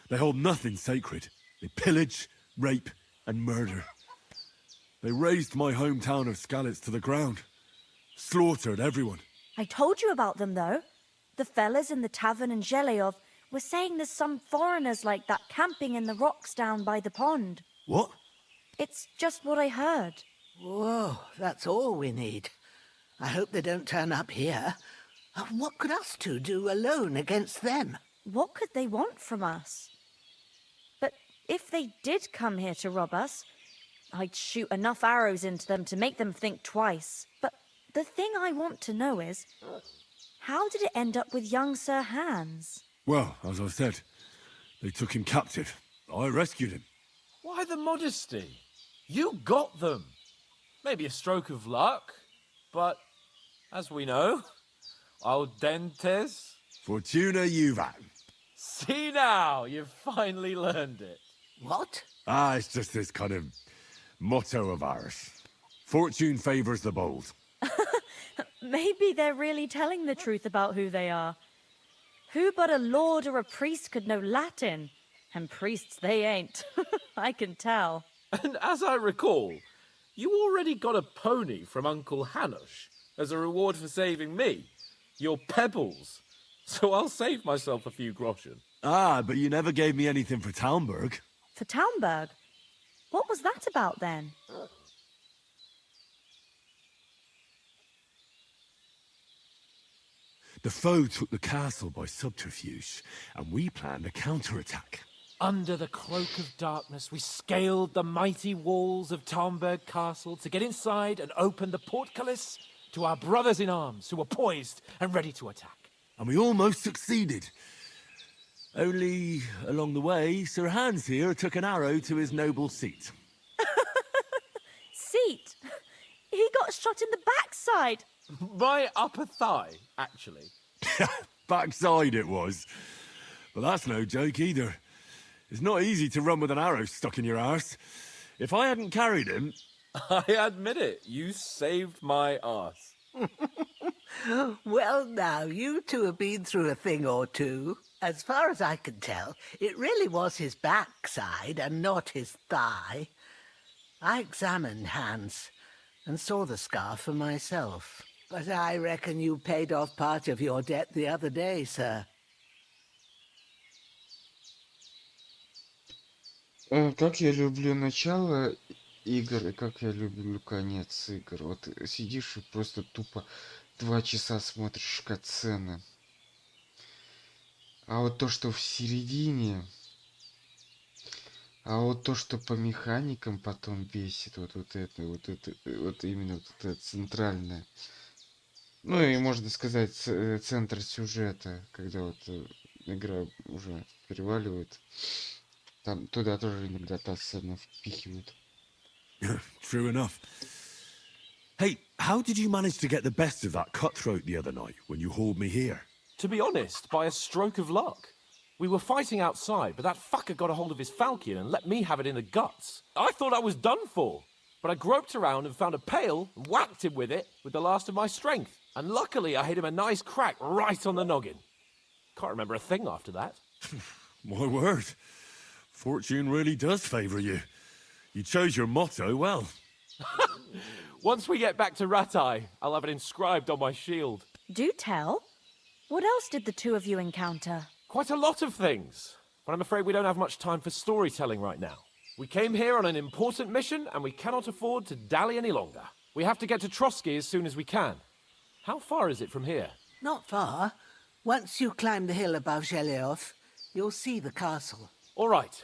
K: They hold nothing sacred. They pillage, rape, and murder. They razed my hometown of Skalitz to the ground. Slaughtered everyone.
V: I told you about them, though. The fellas in the tavern in Zheleyov were saying there's some foreigners like that camping in the rocks down by the pond.
K: What?
V: It's just what I heard.
Q: Whoa, that's all we need. I hope they don't turn up here. What could us two do alone against them?
V: What could they want from us? But if they did come here to rob us, I'd shoot enough arrows into them to make them think twice. But the thing I want to know is, how did it end up with young Sir Hans?
K: Well, as I said, they took him captive. I rescued him.
D: Why the modesty? You got them. Maybe a stroke of luck, but as we know, al dentes.
K: Fortuna juvat.
D: See now, you've finally learned it.
Q: What?
K: It's just this kind of motto of ours. Fortune favors the bold.
V: Maybe they're really telling the truth about who they are. Who but a lord or a priest could know Latin? And priests they ain't. I can tell.
D: And as I recall, you already got a pony from Uncle Hanush as a reward for saving me. Your pebbles. So I'll save myself a few groschen.
K: But you never gave me anything for Talmberg.
V: For Talmberg? What was that about then?
K: The foe took the castle by subterfuge, and we planned a counterattack.
D: Under the cloak of darkness, we scaled the mighty walls of Talmberg Castle to get inside and open the portcullis to our brothers in arms who were poised and ready to attack.
K: And we almost succeeded. Only, along the way, Sir Hans here took an arrow to his noble seat.
V: Seat? He got shot in the backside.
D: My upper thigh, actually.
K: Backside it was. But that's no joke either. It's not easy to run with an arrow stuck in your arse. If I hadn't carried him...
D: I admit it, you saved my arse.
Q: Well, now, you two have been through a thing or two. As far as I can tell, it really was his backside and not his thigh. I examined Hans and saw the scar for myself. But I reckon you paid off part of your debt the other day, sir.
M: Как я люблю начало игр и как я люблю конец игр. Вот сидишь и просто тупо 2 часа смотришь катсцены. А вот то, что в середине, а вот то, что по механикам потом бесит, вот именно вот это центральное. Ну и можно сказать центр сюжета, когда вот игра уже переваливает. Там туда тоже иногда та сцена впихивают.
K: True enough. Hey, how did you manage to get the best of that cutthroat the other night when you hauled me here?
D: To be honest, by a stroke of luck. We were fighting outside, but that fucker got a hold of his falcon and let me have it in the guts. I thought I was done for, but I groped around and found a pail and whacked him with it with the last of my strength. And luckily, I hit him a nice crack right on the noggin. Can't remember a thing after that.
K: My word. Fortune really does favour you. You chose your motto well.
D: Once we get back to Rattay, I'll have it inscribed on my shield.
V: Do tell. What else did the two of you encounter?
D: Quite a lot of things, but I'm afraid we don't have much time for storytelling right now. We came here on an important mission, and we cannot afford to dally any longer. We have to get to Trotsky as soon as we can. How far is it from here?
Q: Not far. Once you climb the hill above Zheleov, you'll see the castle.
D: All right.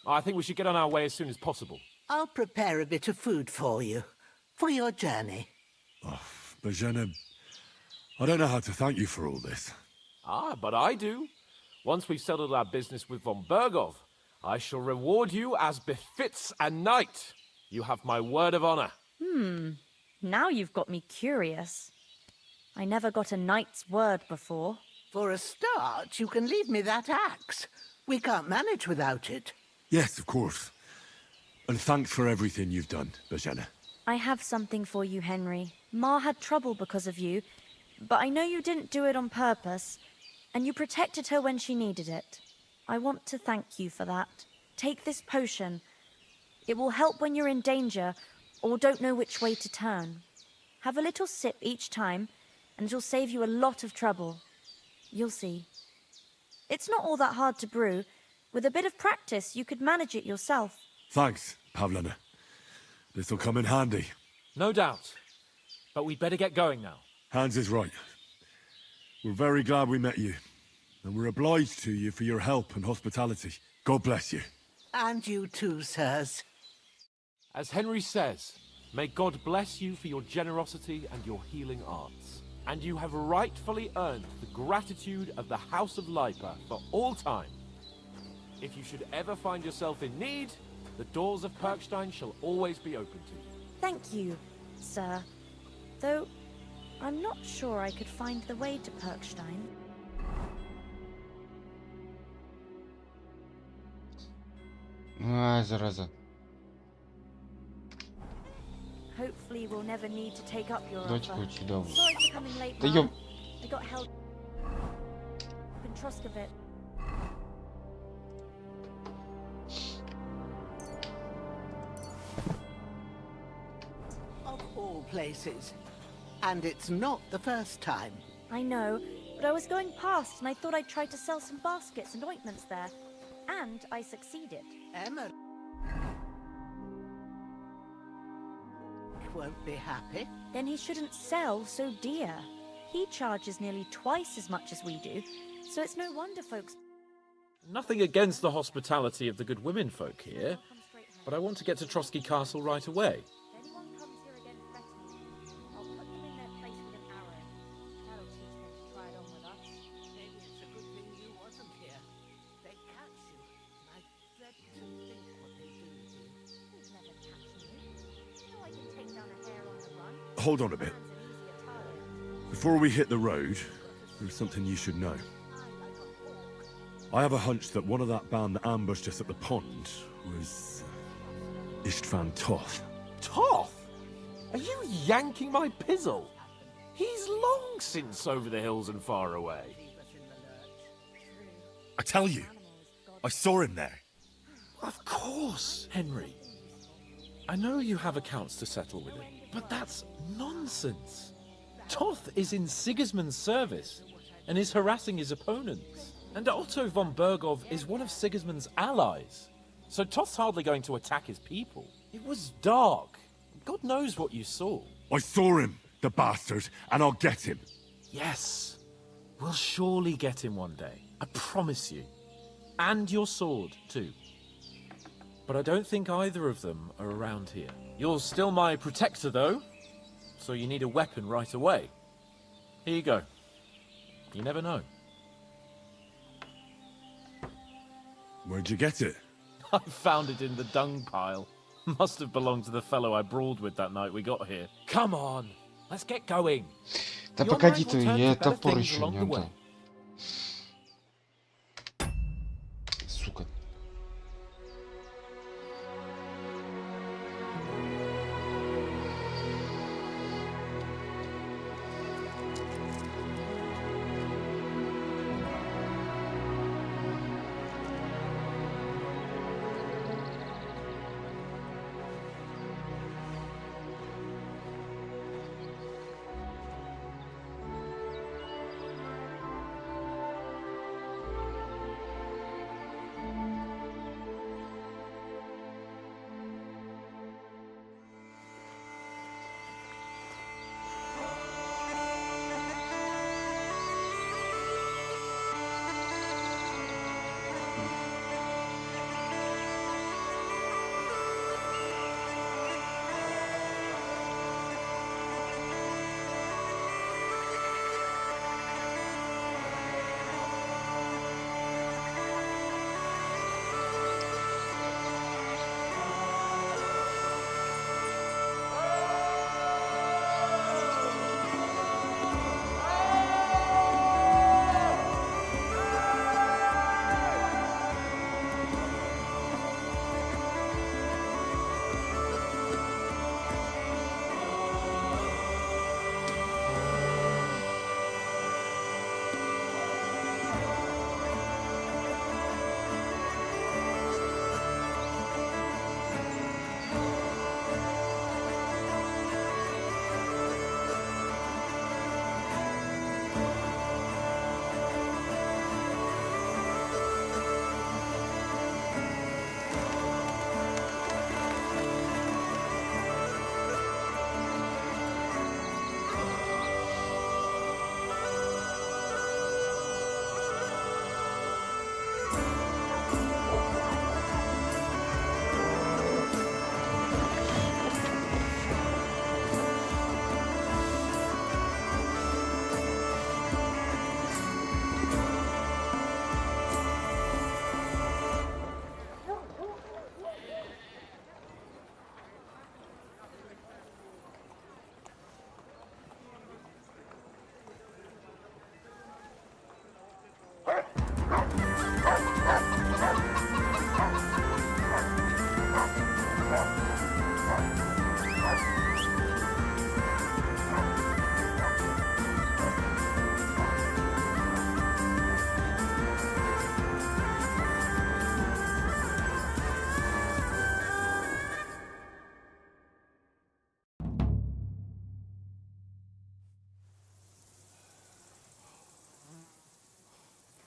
D: I think we should get on our way as soon as possible.
Q: I'll prepare a bit of food for you, for your journey.
K: Oh, Bozhena, I don't know how to thank you for all this.
D: Ah, but I do. Once we've settled our business with von Bergov, I shall reward you as befits a knight. You have my word of honor.
V: Now you've got me curious. I never got a knight's word before.
Q: For a start, you can leave me that axe. We can't manage without it.
K: Yes, of course. And thanks for everything you've done, Bozhena.
V: I have something for you, Henry. Ma had trouble because of you, but I know you didn't do it on purpose, and you protected her when she needed it. I want to thank you for that. Take this potion. It will help when you're in danger or don't know which way to turn. Have a little sip each time, and it'll save you a lot of trouble. You'll see. It's not all that hard to brew. With a bit of practice, you could manage it yourself.
K: Thanks, Pavlena. This'll come in handy.
D: No doubt. But we'd better get going now.
K: Hans is right. We're very glad we met you. And we're obliged to you for your help and hospitality. God bless you.
Q: And you too, sirs.
D: As Henry says, may God bless you for your generosity and your healing arts. And you have rightfully earned the gratitude of the House of Lipa for all time. If you should ever find yourself in need, the doors of Perkstein shall always be open to you.
V: Thank you, sir. Though, I'm not sure I could find the way to Perkstein.
M: Ай, зараза.
V: Hopefully we'll never need to take up your
M: Дочка
V: offer.
M: очень давно.
V: Sorry for coming late,
M: Да
V: Mom.
M: ёп.
V: I got held up in Troskovit.
Q: Of all places. And it's not the first time.
V: I know, but I was going past and I thought I'd try to sell some baskets and ointments there. And I succeeded.
Q: Emma won't be happy.
V: Then he shouldn't sell so dear. He charges nearly twice as much as we do, so it's no wonder folks...
D: Nothing against the hospitality of the good women folk here, but I want to get to Trotsky Castle right away.
V: If anyone comes here again threatening, I'll put them in their place with an arrow. That'll teach them to try it on with us.
Q: Maybe it's a good thing you wasn't here. They catch you. I dread to think what they do to you.
V: You'd never catch me. You know I can take down a hare on the run.
K: Hold on a bit. Before we hit the road, there's something you should know. I have a hunch that one of that band that ambushed us at the pond was Istvan Toth.
D: Toth? Are you yanking my pizzle? He's long since over the hills and far away.
K: I tell you, I saw him there.
D: Of course, Henry. I know you have accounts to settle with him, but that's nonsense. Toth is in Sigismund's service and is harassing his opponents. And Otto von Bergov is one of Sigismund's allies. So Toth's hardly going to attack his people. It was dark. God knows what you saw.
K: I saw him, the bastard, and I'll get him.
D: Yes. We'll surely get him one day. I promise you. And your sword, too. But I don't think either of them are around here. You're still my protector, though. So you need a weapon right away. Here you go. You never know.
K: Where'd you get it?
D: I found it in the dung pile. Must have belonged to the fellow I brawled with that night we got here. Come on, let's get going.
M: Да
D: Your
M: погоди
D: mind
M: ты,
D: will turn
M: я
D: to better
M: топор
D: things
M: еще
D: along
M: не
D: the way.
M: отдал. Сука.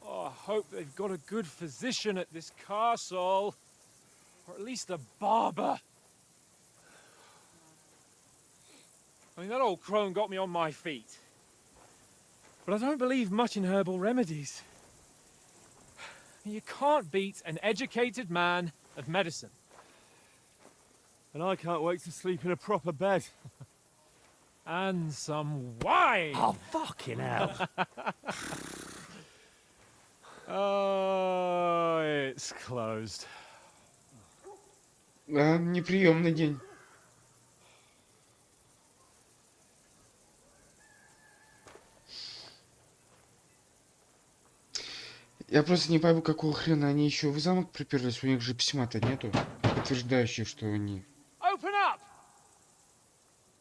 D: I hope they've got a good physician at this castle. Or at least a barber. I mean, that old crone got me on my feet. But I don't believe much in herbal remedies. You can't beat an educated man at medicine.
K: And I can't wait to sleep in a proper bed.
D: And some wine!
J: Oh, fucking hell.
D: Oh, it's closed.
M: Да, неприемный день. Я просто не пойму, какого хрена они еще в замок приперлись, у них же письма-то нету, подтверждающих, что они...
D: Open up!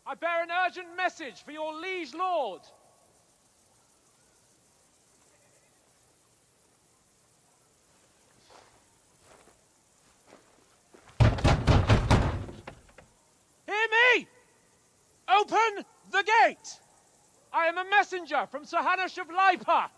D: I bear an urgent message for your liege lord. Hear me! Open the gate! I am a messenger from Sir Hanush of Lipa.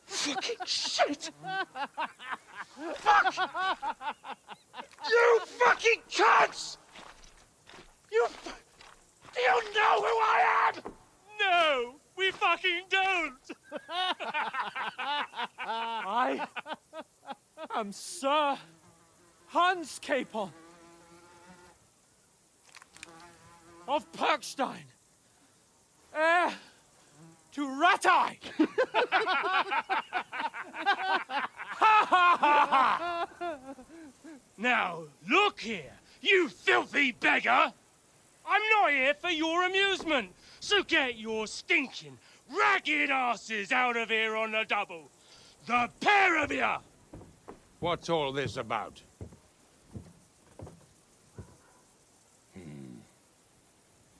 J: Fucking shit! Fuck! You fucking cunts!
C: am Sir Hans Capon of Perkstein, heir to Ratai.
T: Now, look here, you filthy beggar! I'm not here for your amusement, so get your stinking, ragged asses out of here on the double. The pair of you!
A: What's all this about?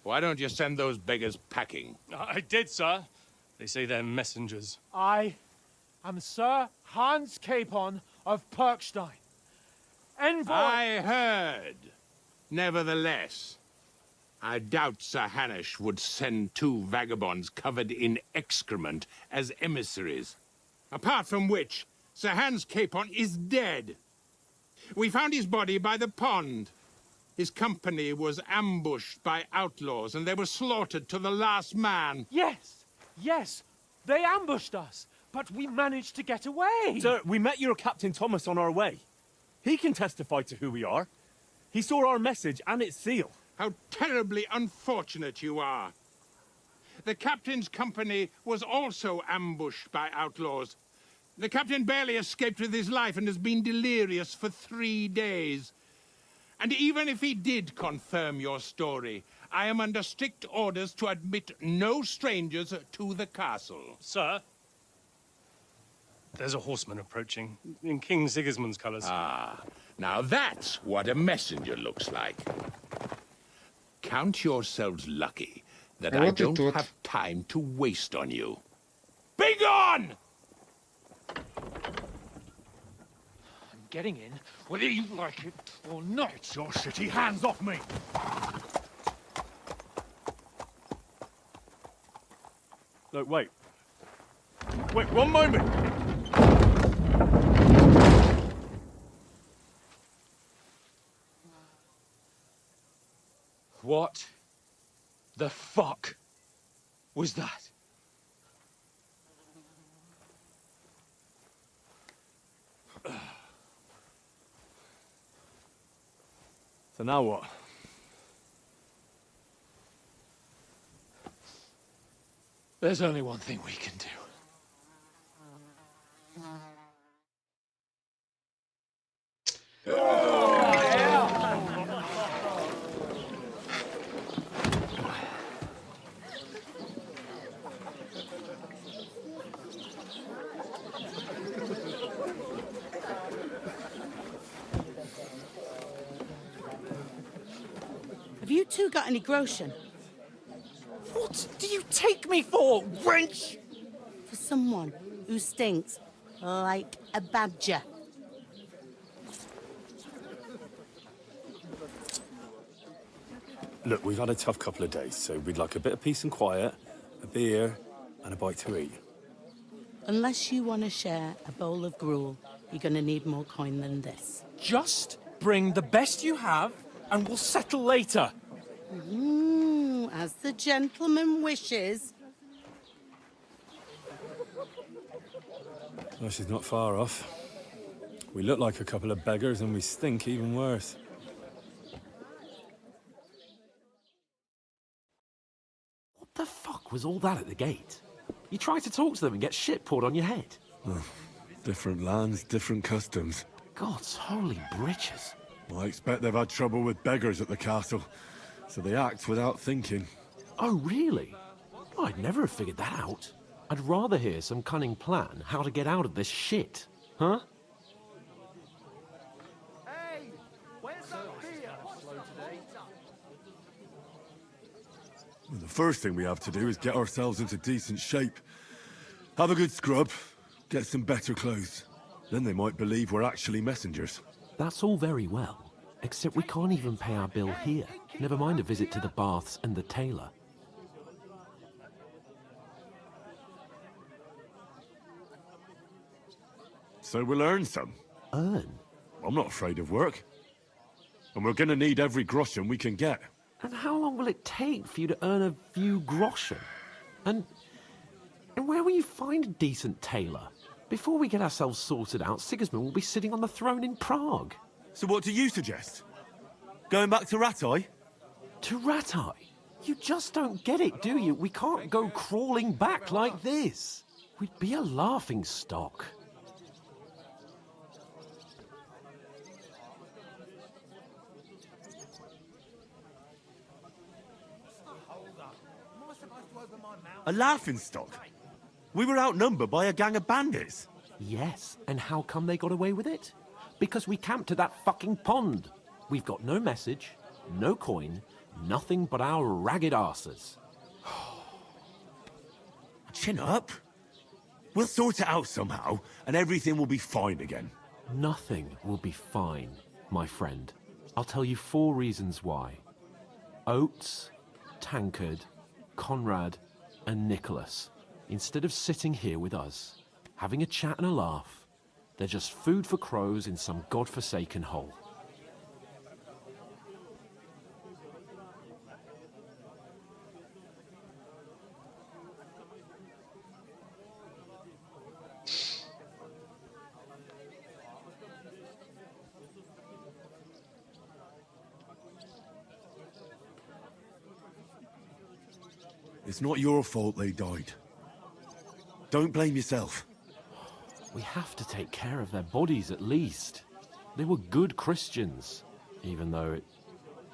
A: Why don't you send those beggars packing?
T: I did, sir. They say they're messengers.
C: I am Sir Hans Capon of Perkstein, envoy...
A: I heard. Nevertheless, I doubt Sir Hanush would send two vagabonds covered in excrement as emissaries. Apart from which, Sir Hans Capon is dead. We found his body by the pond. His company was ambushed by outlaws, and they were slaughtered to the last man.
C: Yes, yes, they ambushed us, but we managed to get away.
K: Sir, we met your Captain Thomas on our way. He can testify to who we are. He saw our message and its seal.
A: How terribly unfortunate you are. The captain's company was also ambushed by outlaws. The captain barely escaped with his life and has been delirious for 3 days. And even if he did confirm your story, I am under strict orders to admit no strangers to the castle.
T: Sir, there's a horseman approaching in King Sigismund's colours.
A: Ah, now that's what a messenger looks like. Count yourselves lucky that I don't have time to waste on you. Be gone!
C: I'm getting in, whether you like it or not.
K: Get your shitty hands off me! Look, wait. Wait, one moment!
C: What the fuck was that?
K: So now what?
C: There's only one thing we can do.
Q: Have you two got any groschen?
C: What do you take me for, wench?
Q: For someone who stinks like a badger.
K: Look, we've had a tough couple of days, so we'd like a bit of peace and quiet, a beer, and a bite to eat.
Q: Unless you want to share a bowl of gruel, you're going to need more coin than this.
C: Just bring the best you have, and we'll settle later.
Q: As the gentleman wishes.
K: Well, she's not far off. We look like a couple of beggars, and we stink even worse.
L: What the fuck was all that at the gate? You try to talk to them and get shit poured on your head.
K: Oh, different lands, different customs.
L: God's holy britches.
K: Well, I expect they've had trouble with beggars at the castle, so they act without thinking.
L: Oh, really? I'd never have figured that out. I'd rather hear some cunning plan how to get out of this shit. Huh?
G: Hey, where's that beer?
K: Well, the first thing we have to do is get ourselves into decent shape. Have a good scrub, get some better clothes. Then they might believe we're actually messengers.
L: That's all very well, except we can't even pay our bill here. Never mind a visit to the baths and the tailor.
K: So we'll earn some.
L: Earn?
K: I'm not afraid of work. And we're gonna need every groschen we can get.
L: And how long will it take for you to earn a few groschen? And where will you find a decent tailor? Before we get ourselves sorted out, Sigismund will be sitting on the throne in Prague.
K: So what do you suggest? Going back to Ratai?
L: To Ratai? You just don't get it, do you? We can't go crawling back like this. We'd be a laughing stock.
K: A laughingstock? We were outnumbered by a gang of bandits.
L: Yes, and how come they got away with it? Because we camped at that fucking pond. We've got no message, no coin, nothing but our ragged arses.
K: Chin up. We'll sort it out somehow, and everything will be fine again.
L: Nothing will be fine, my friend. I'll tell you 4 reasons why. Oates, Tankard, Conrad, and Nicholas, instead of sitting here with us, having a chat and a laugh, they're just food for crows in some godforsaken hole.
K: It's not your fault they died. Don't blame yourself.
L: We have to take care of their bodies at least. They were good Christians, even though it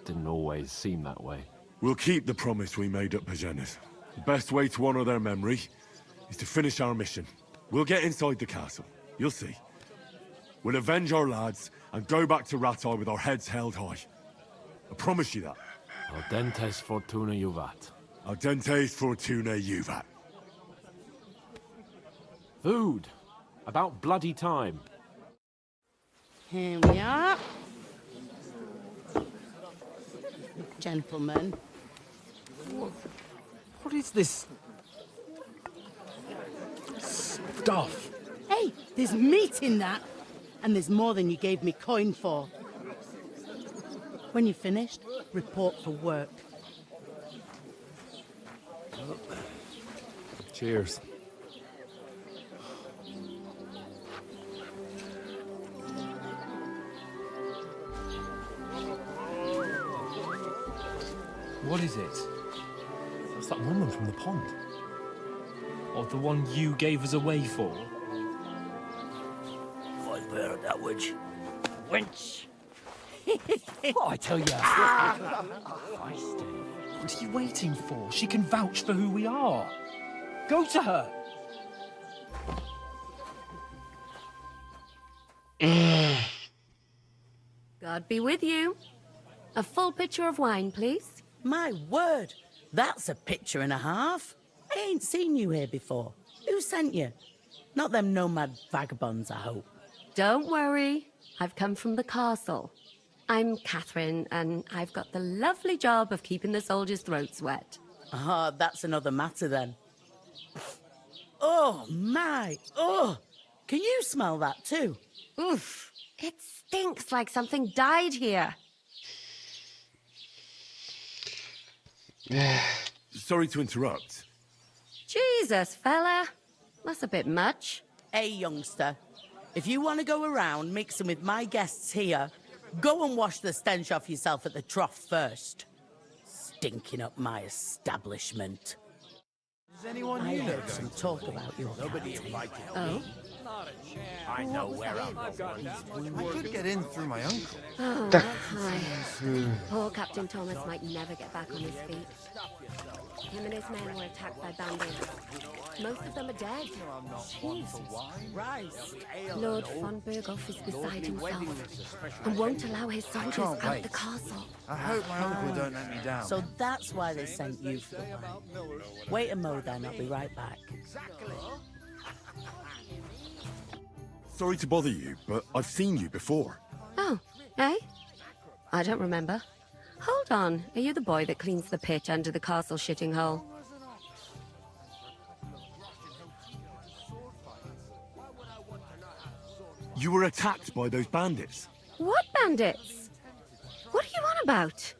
L: didn't always seem that way.
K: We'll keep the promise we made at Pagenis. The best way to honor their memory is to finish our mission. We'll get inside the castle. You'll see. We'll avenge our lads and go back to Ratai with our heads held high. I promise you that.
L: Audentes fortuna juvat.
K: Audentes fortuna juvat.
L: Food. About bloody time.
B: Here we are. Gentlemen.
L: What is this stuff?
B: Hey, there's meat in that. And there's more than you gave me coin for. When you're finished, report for work.
L: Cheers.
C: What is it? It's that woman from the pond. Or the one you gave us away for?
J: I bear that witch. Wench!
C: What I tell you? What are you waiting for? She can vouch for who we are. Go to her.
E: God be with you. A full pitcher of wine, please.
B: My word, that's a picture and a half. I ain't seen you here before. Who sent you? Not them nomad vagabonds, I hope.
E: Don't worry. I've come from the castle. I'm Catherine, and I've got the lovely job of keeping the soldiers' throats wet.
B: Ah, that's another matter then. Oh, my. Oh, can you smell that too?
E: Oof. It stinks like something died here.
K: Sorry to interrupt.
E: Jesus, fella. That's a bit much.
B: Hey, youngster. If you want to go around mixing with my guests here, go and wash the stench off yourself at the trough first. Stinking up my establishment.
I: Does anyone
B: I
I: you know
B: heard some talk about your
I: Nobody
B: captain.
I: invited
E: Oh?
I: me. I know where I'm going. I could get in through my uncle.
E: Oh, hi. Poor Captain Thomas might never get back on his feet. Him and his men were attacked by bandits. Most of them are dead. Jesus Christ. Lord von Berghoff is beside himself and won't allow his soldiers out the castle.
I: I hope my uncle don't let me down.
B: So that's why they sent you for the wine. Wait a mo then, I'll be right back.
K: Sorry to bother you, but I've seen you before.
E: Oh, eh? I don't remember. Hold on, are you the boy that cleans the pit under the castle shitting hole?
K: You were attacked by those bandits.
E: What bandits? What are you on about?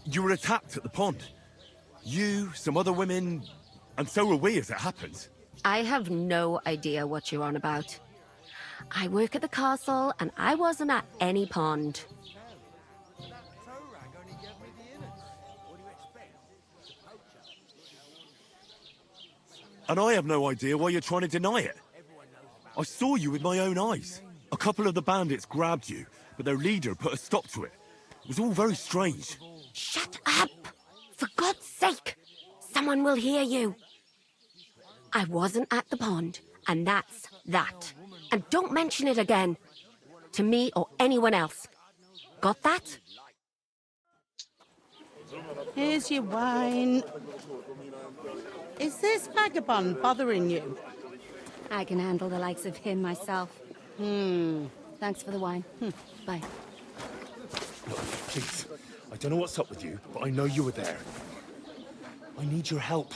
K: You were attacked at the pond. You, some other women, and so were we as it happens.
E: I have no idea what you're on about. I work at the castle, and I wasn't at any pond.
K: And I have no idea why you're trying to deny it. I saw you with my own eyes. A couple of the bandits grabbed you, but their leader put a stop to it. It was all very strange.
E: Shut up! For God's sake! Someone will hear you. I wasn't at the pond, and that's that. And don't mention it again. To me or anyone else. Got that?
B: Here's your wine. Is this vagabond bothering you?
E: I can handle the likes of him myself. Thanks for the wine. Bye.
F: Look, please. I don't know what's up with you, but I know you were there. I need your help.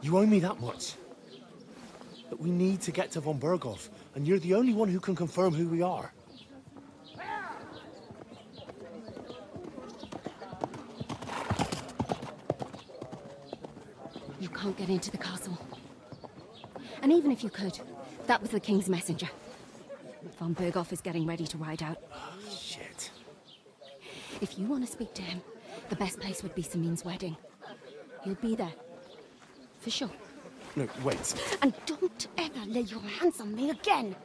F: You owe me that much. But we need to get to von Berghoff, and you're the only one who can confirm who we are.
E: You can't get into the castle. And even if you could, that was the King's messenger. Von Berghoff is getting ready to ride out.
F: Shit.
E: If you want to speak to him, the best place would be Samin's wedding. He'll be there. For sure.
F: No, wait.
E: And don't ever lay your hands on me again!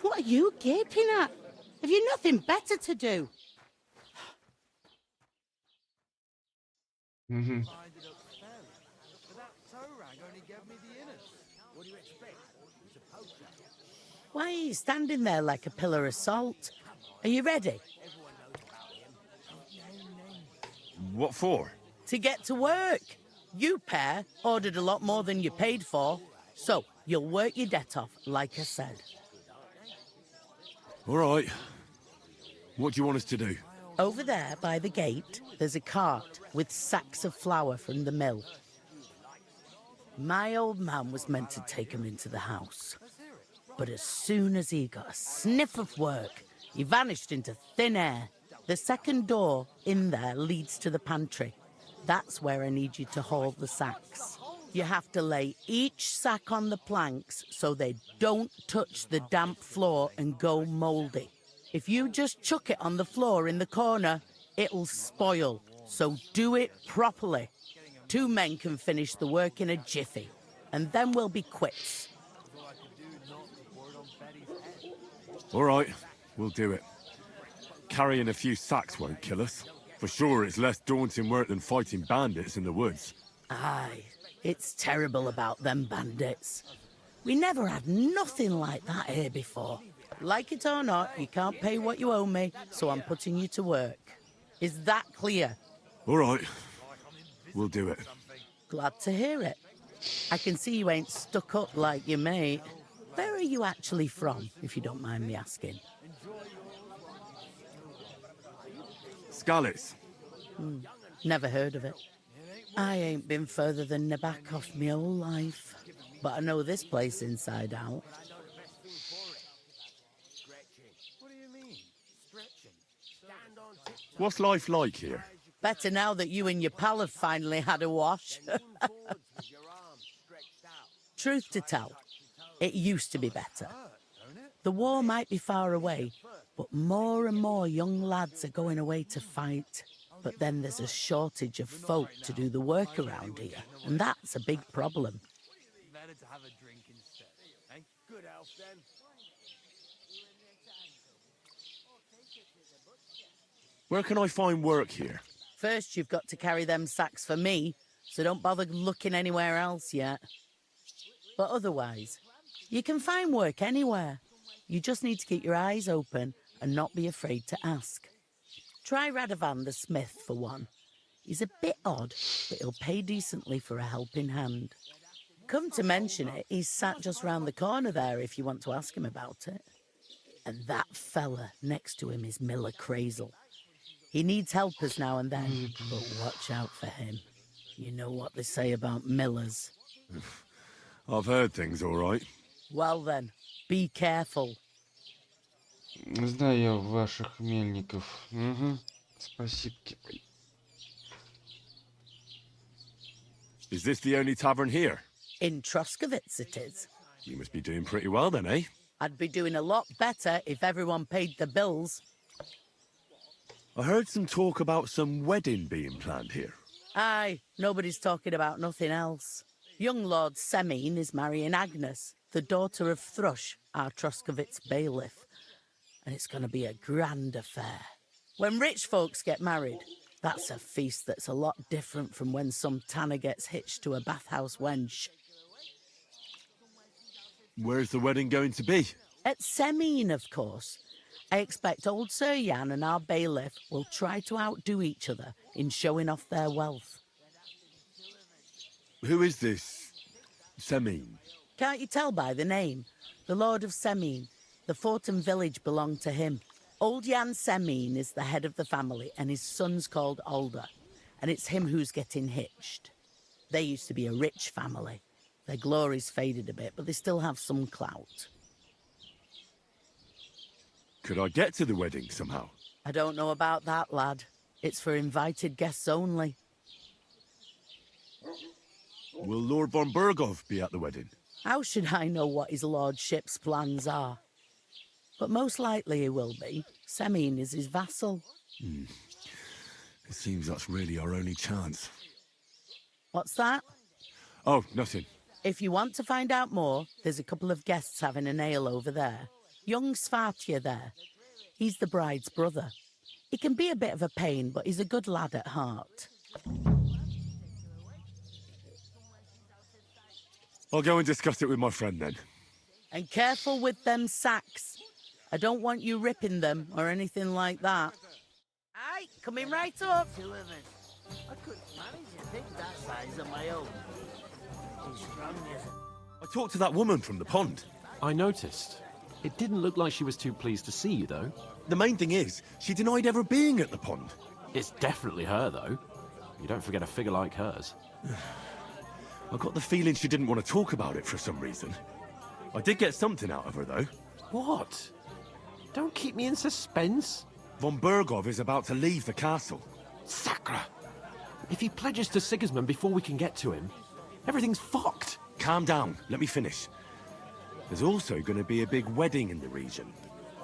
B: What are you gaping at? Have you nothing better to do? Why are you standing there like a pillar of salt? Are you ready?
K: What for?
B: To get to work. You pair ordered a lot more than you paid for, so you'll work your debt off, like I said.
K: All right. What do you want us to do?
B: Over there by the gate, there's a cart with sacks of flour from the mill. My old man was meant to take him into the house. But as soon as he got a sniff of work, he vanished into thin air. The second door in there leads to the pantry. That's where I need you to haul the sacks. You have to lay each sack on the planks so they don't touch the damp floor and go mouldy. If you just chuck it on the floor in the corner, it'll spoil. So do it properly. 2 men can finish the work in a jiffy, and then we'll be quits.
K: All right, we'll do it. Carrying a few sacks won't kill us. For sure, it's less daunting work than fighting bandits in the woods.
B: Aye, it's terrible about them bandits. We never had nothing like that here before. Like it or not, you can't pay what you owe me, so I'm putting you to work. Is that clear?
K: All right, we'll do it.
B: Glad to hear it. I can see you ain't stuck up like your mate. Where are you actually from, if you don't mind me asking?
K: Skalitz.
B: Never heard of it. I ain't been further than Nabakov my whole life, but I know this place inside out.
K: What's life like here?
B: Better now that you and your pal have finally had a wash. Truth to tell, it used to be better. The war might be far away, but more and more young lads are going away to fight. But then there's a shortage of folk to do the work around here, and that's a big problem.
C: Better to have a drink instead. Eh? Good health then.
K: Where can I find work here?
B: First, you've got to carry them sacks for me, so don't bother looking anywhere else yet. But otherwise, you can find work anywhere. You just need to keep your eyes open and not be afraid to ask. Try Radovan the smith for one. He's a bit odd, but he'll pay decently for a helping hand. Come to mention it, he's sat just round the corner there if you want to ask him about it. And that fella next to him is Miller Crazel. He needs helpers now and then, but watch out for him. You know what they say about Millers.
K: I've heard things, all right.
B: Well then, be careful.
M: Знаю я ваших мельников. Спасибо.
K: Is this the only tavern here?
B: In Troskovitz it is.
K: You must be doing pretty well then, eh?
B: I'd be doing a lot better if everyone paid the bills.
K: I heard some talk about some wedding being planned here.
B: Aye, nobody's talking about nothing else. Young Lord Semine is marrying Agnes, the daughter of Thrush, our Troskovitz bailiff. And it's going to be a grand affair. When rich folks get married, that's a feast that's a lot different from when some tanner gets hitched to a bathhouse wench.
K: Where's the wedding going to be?
B: At Semine, of course. I expect old Sir Jan and our bailiff will try to outdo each other in showing off their wealth.
K: Who is this Semine?
B: Can't you tell by the name? The Lord of Semine. The fort and village belong to him. Old Jan Semine is the head of the family and his son's called Alder. And it's him who's getting hitched. They used to be a rich family. Their glory's faded a bit, but they still have some clout.
K: Could I get to the wedding somehow?
B: I don't know about that, lad. It's for invited guests only.
K: Will Lord von Berghoff be at the wedding?
B: How should I know what his lordship's plans are? But most likely he will be. Semine is his vassal.
K: It seems that's really our only chance.
B: What's that?
K: Oh, nothing.
B: If you want to find out more, there's a couple of guests having an ale over there. Young Svartje there. He's the bride's brother. He can be a bit of a pain, but he's a good lad at heart.
K: I'll go and discuss it with my friend then.
B: And careful with them sacks. I don't want you ripping them or anything like that. Aye, coming right up.
H: I couldn't manage a thing that size on my own. He's strong, isn't
K: I talked to that woman from the pond.
L: I noticed. It didn't look like she was too pleased to see you, though.
K: The main thing is, she denied ever being at the pond.
L: It's definitely her, though. You don't forget a figure like hers.
K: I got the feeling she didn't want to talk about it for some reason. I did get something out of her, though.
L: What? Don't keep me in suspense.
K: Von Berghoff is about to leave the castle.
L: Sacre! If he pledges to Sigismund before we can get to him, everything's fucked.
K: Calm down. Let me finish. There's also going to be a big wedding in the region.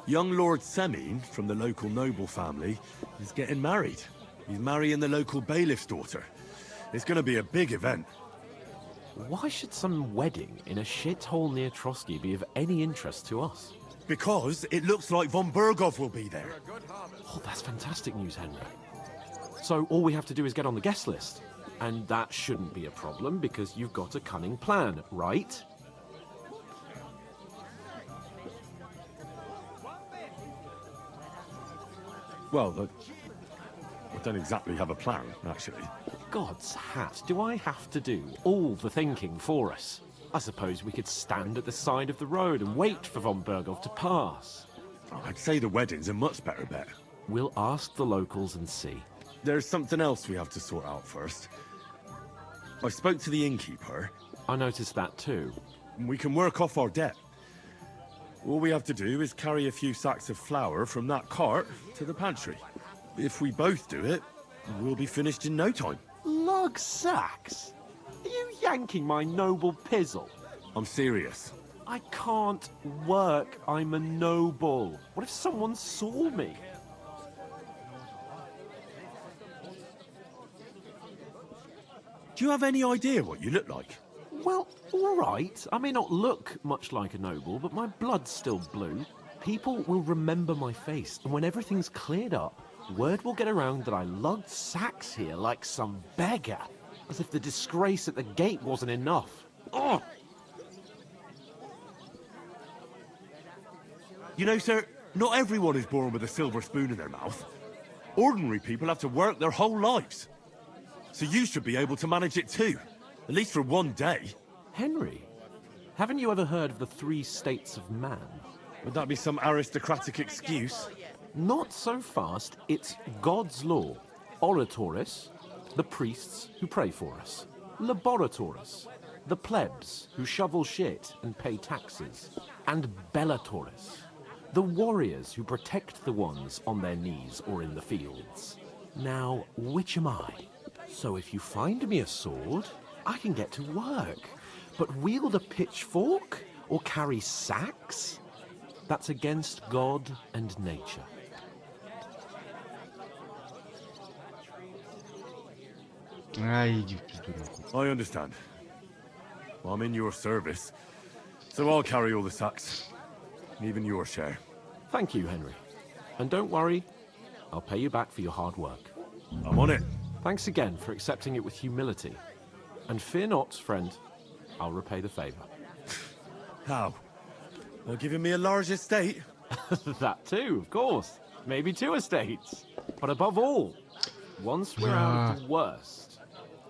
K: Young Lord Semine, from the local noble family, is getting married. He's marrying the local bailiff's daughter. It's going to be a big event.
L: Why should some wedding in a shithole near Trotsky be of any interest to us?
K: Because it looks like von Berghoff will be there.
L: Oh, that's fantastic news, Henry. So all we have to do is get on the guest list. And that shouldn't be a problem because you've got a cunning plan, right?
K: Well, I don't exactly have a plan, actually.
L: God's hat, do I have to do all the thinking for us? I suppose we could stand at the side of the road and wait for von Berghoff to pass.
K: I'd say the wedding's a much better bet.
L: We'll ask the locals and see.
K: There's something else we have to sort out first. I spoke to the innkeeper.
L: I noticed that too.
K: We can work off our debt. All we have to do is carry a few sacks of flour from that cart to the pantry. If we both do it, we'll be finished in no time.
L: Lug sacks? Are you yanking my noble pizzle?
K: I'm serious.
L: I can't work. I'm a noble. What if someone saw me?
K: Do you have any idea what you look like?
L: Well, all right. I may not look much like a noble, but my blood's still blue. People will remember my face, and when everything's cleared up, word will get around that I lugged sacks here like some beggar. As if the disgrace at the gate wasn't enough. Oh!
K: You know, sir, not everyone is born with a silver spoon in their mouth. Ordinary people have to work their whole lives. So you should be able to manage it too. At least for one day.
L: Henry, haven't you ever heard of the 3 states of man?
K: Would that be some aristocratic excuse?
L: Not so fast. It's God's law. Oratoris, the priests who pray for us. Laboratoris, the plebs who shovel shit and pay taxes. And Bellatoris, the warriors who protect the ones on their knees or in the fields. Now, which am I? So if you find me a sword, I can get to work. But wield a pitchfork or carry sacks? That's against God and nature.
K: I understand. Well, I'm in your service, so I'll carry all the sacks, even your share.
L: Thank you, Henry. And don't worry, I'll pay you back for your hard work.
K: I'm on it.
L: Thanks again for accepting it with humility. And fear not, friend, I'll repay the favor.
K: How? They're giving me a large estate?
L: That too, of course. Maybe 2 estates. But above all, once we're out of the worst,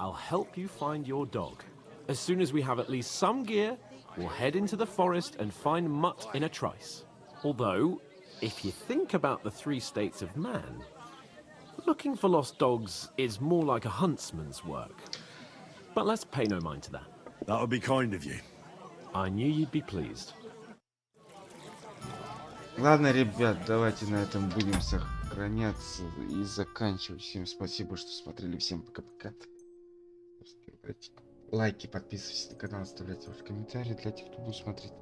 L: I'll help you find your dog. As soon as we have at least some gear, we'll head into the forest and find Mutt in a trice. Although, if you think about the 3 states of man, looking for lost dogs is more like a huntsman's work. But let's pay no mind to that.
K: That would be kind of you.
L: I knew you'd be pleased.
M: Ладно, ребят, давайте на этом будем сохраняться и заканчивать. Всем спасибо, что смотрели. Всем пока-пока. Лайки, подписывайтесь на канал, оставляйте ваши комментарии для тех, кто будет смотреть.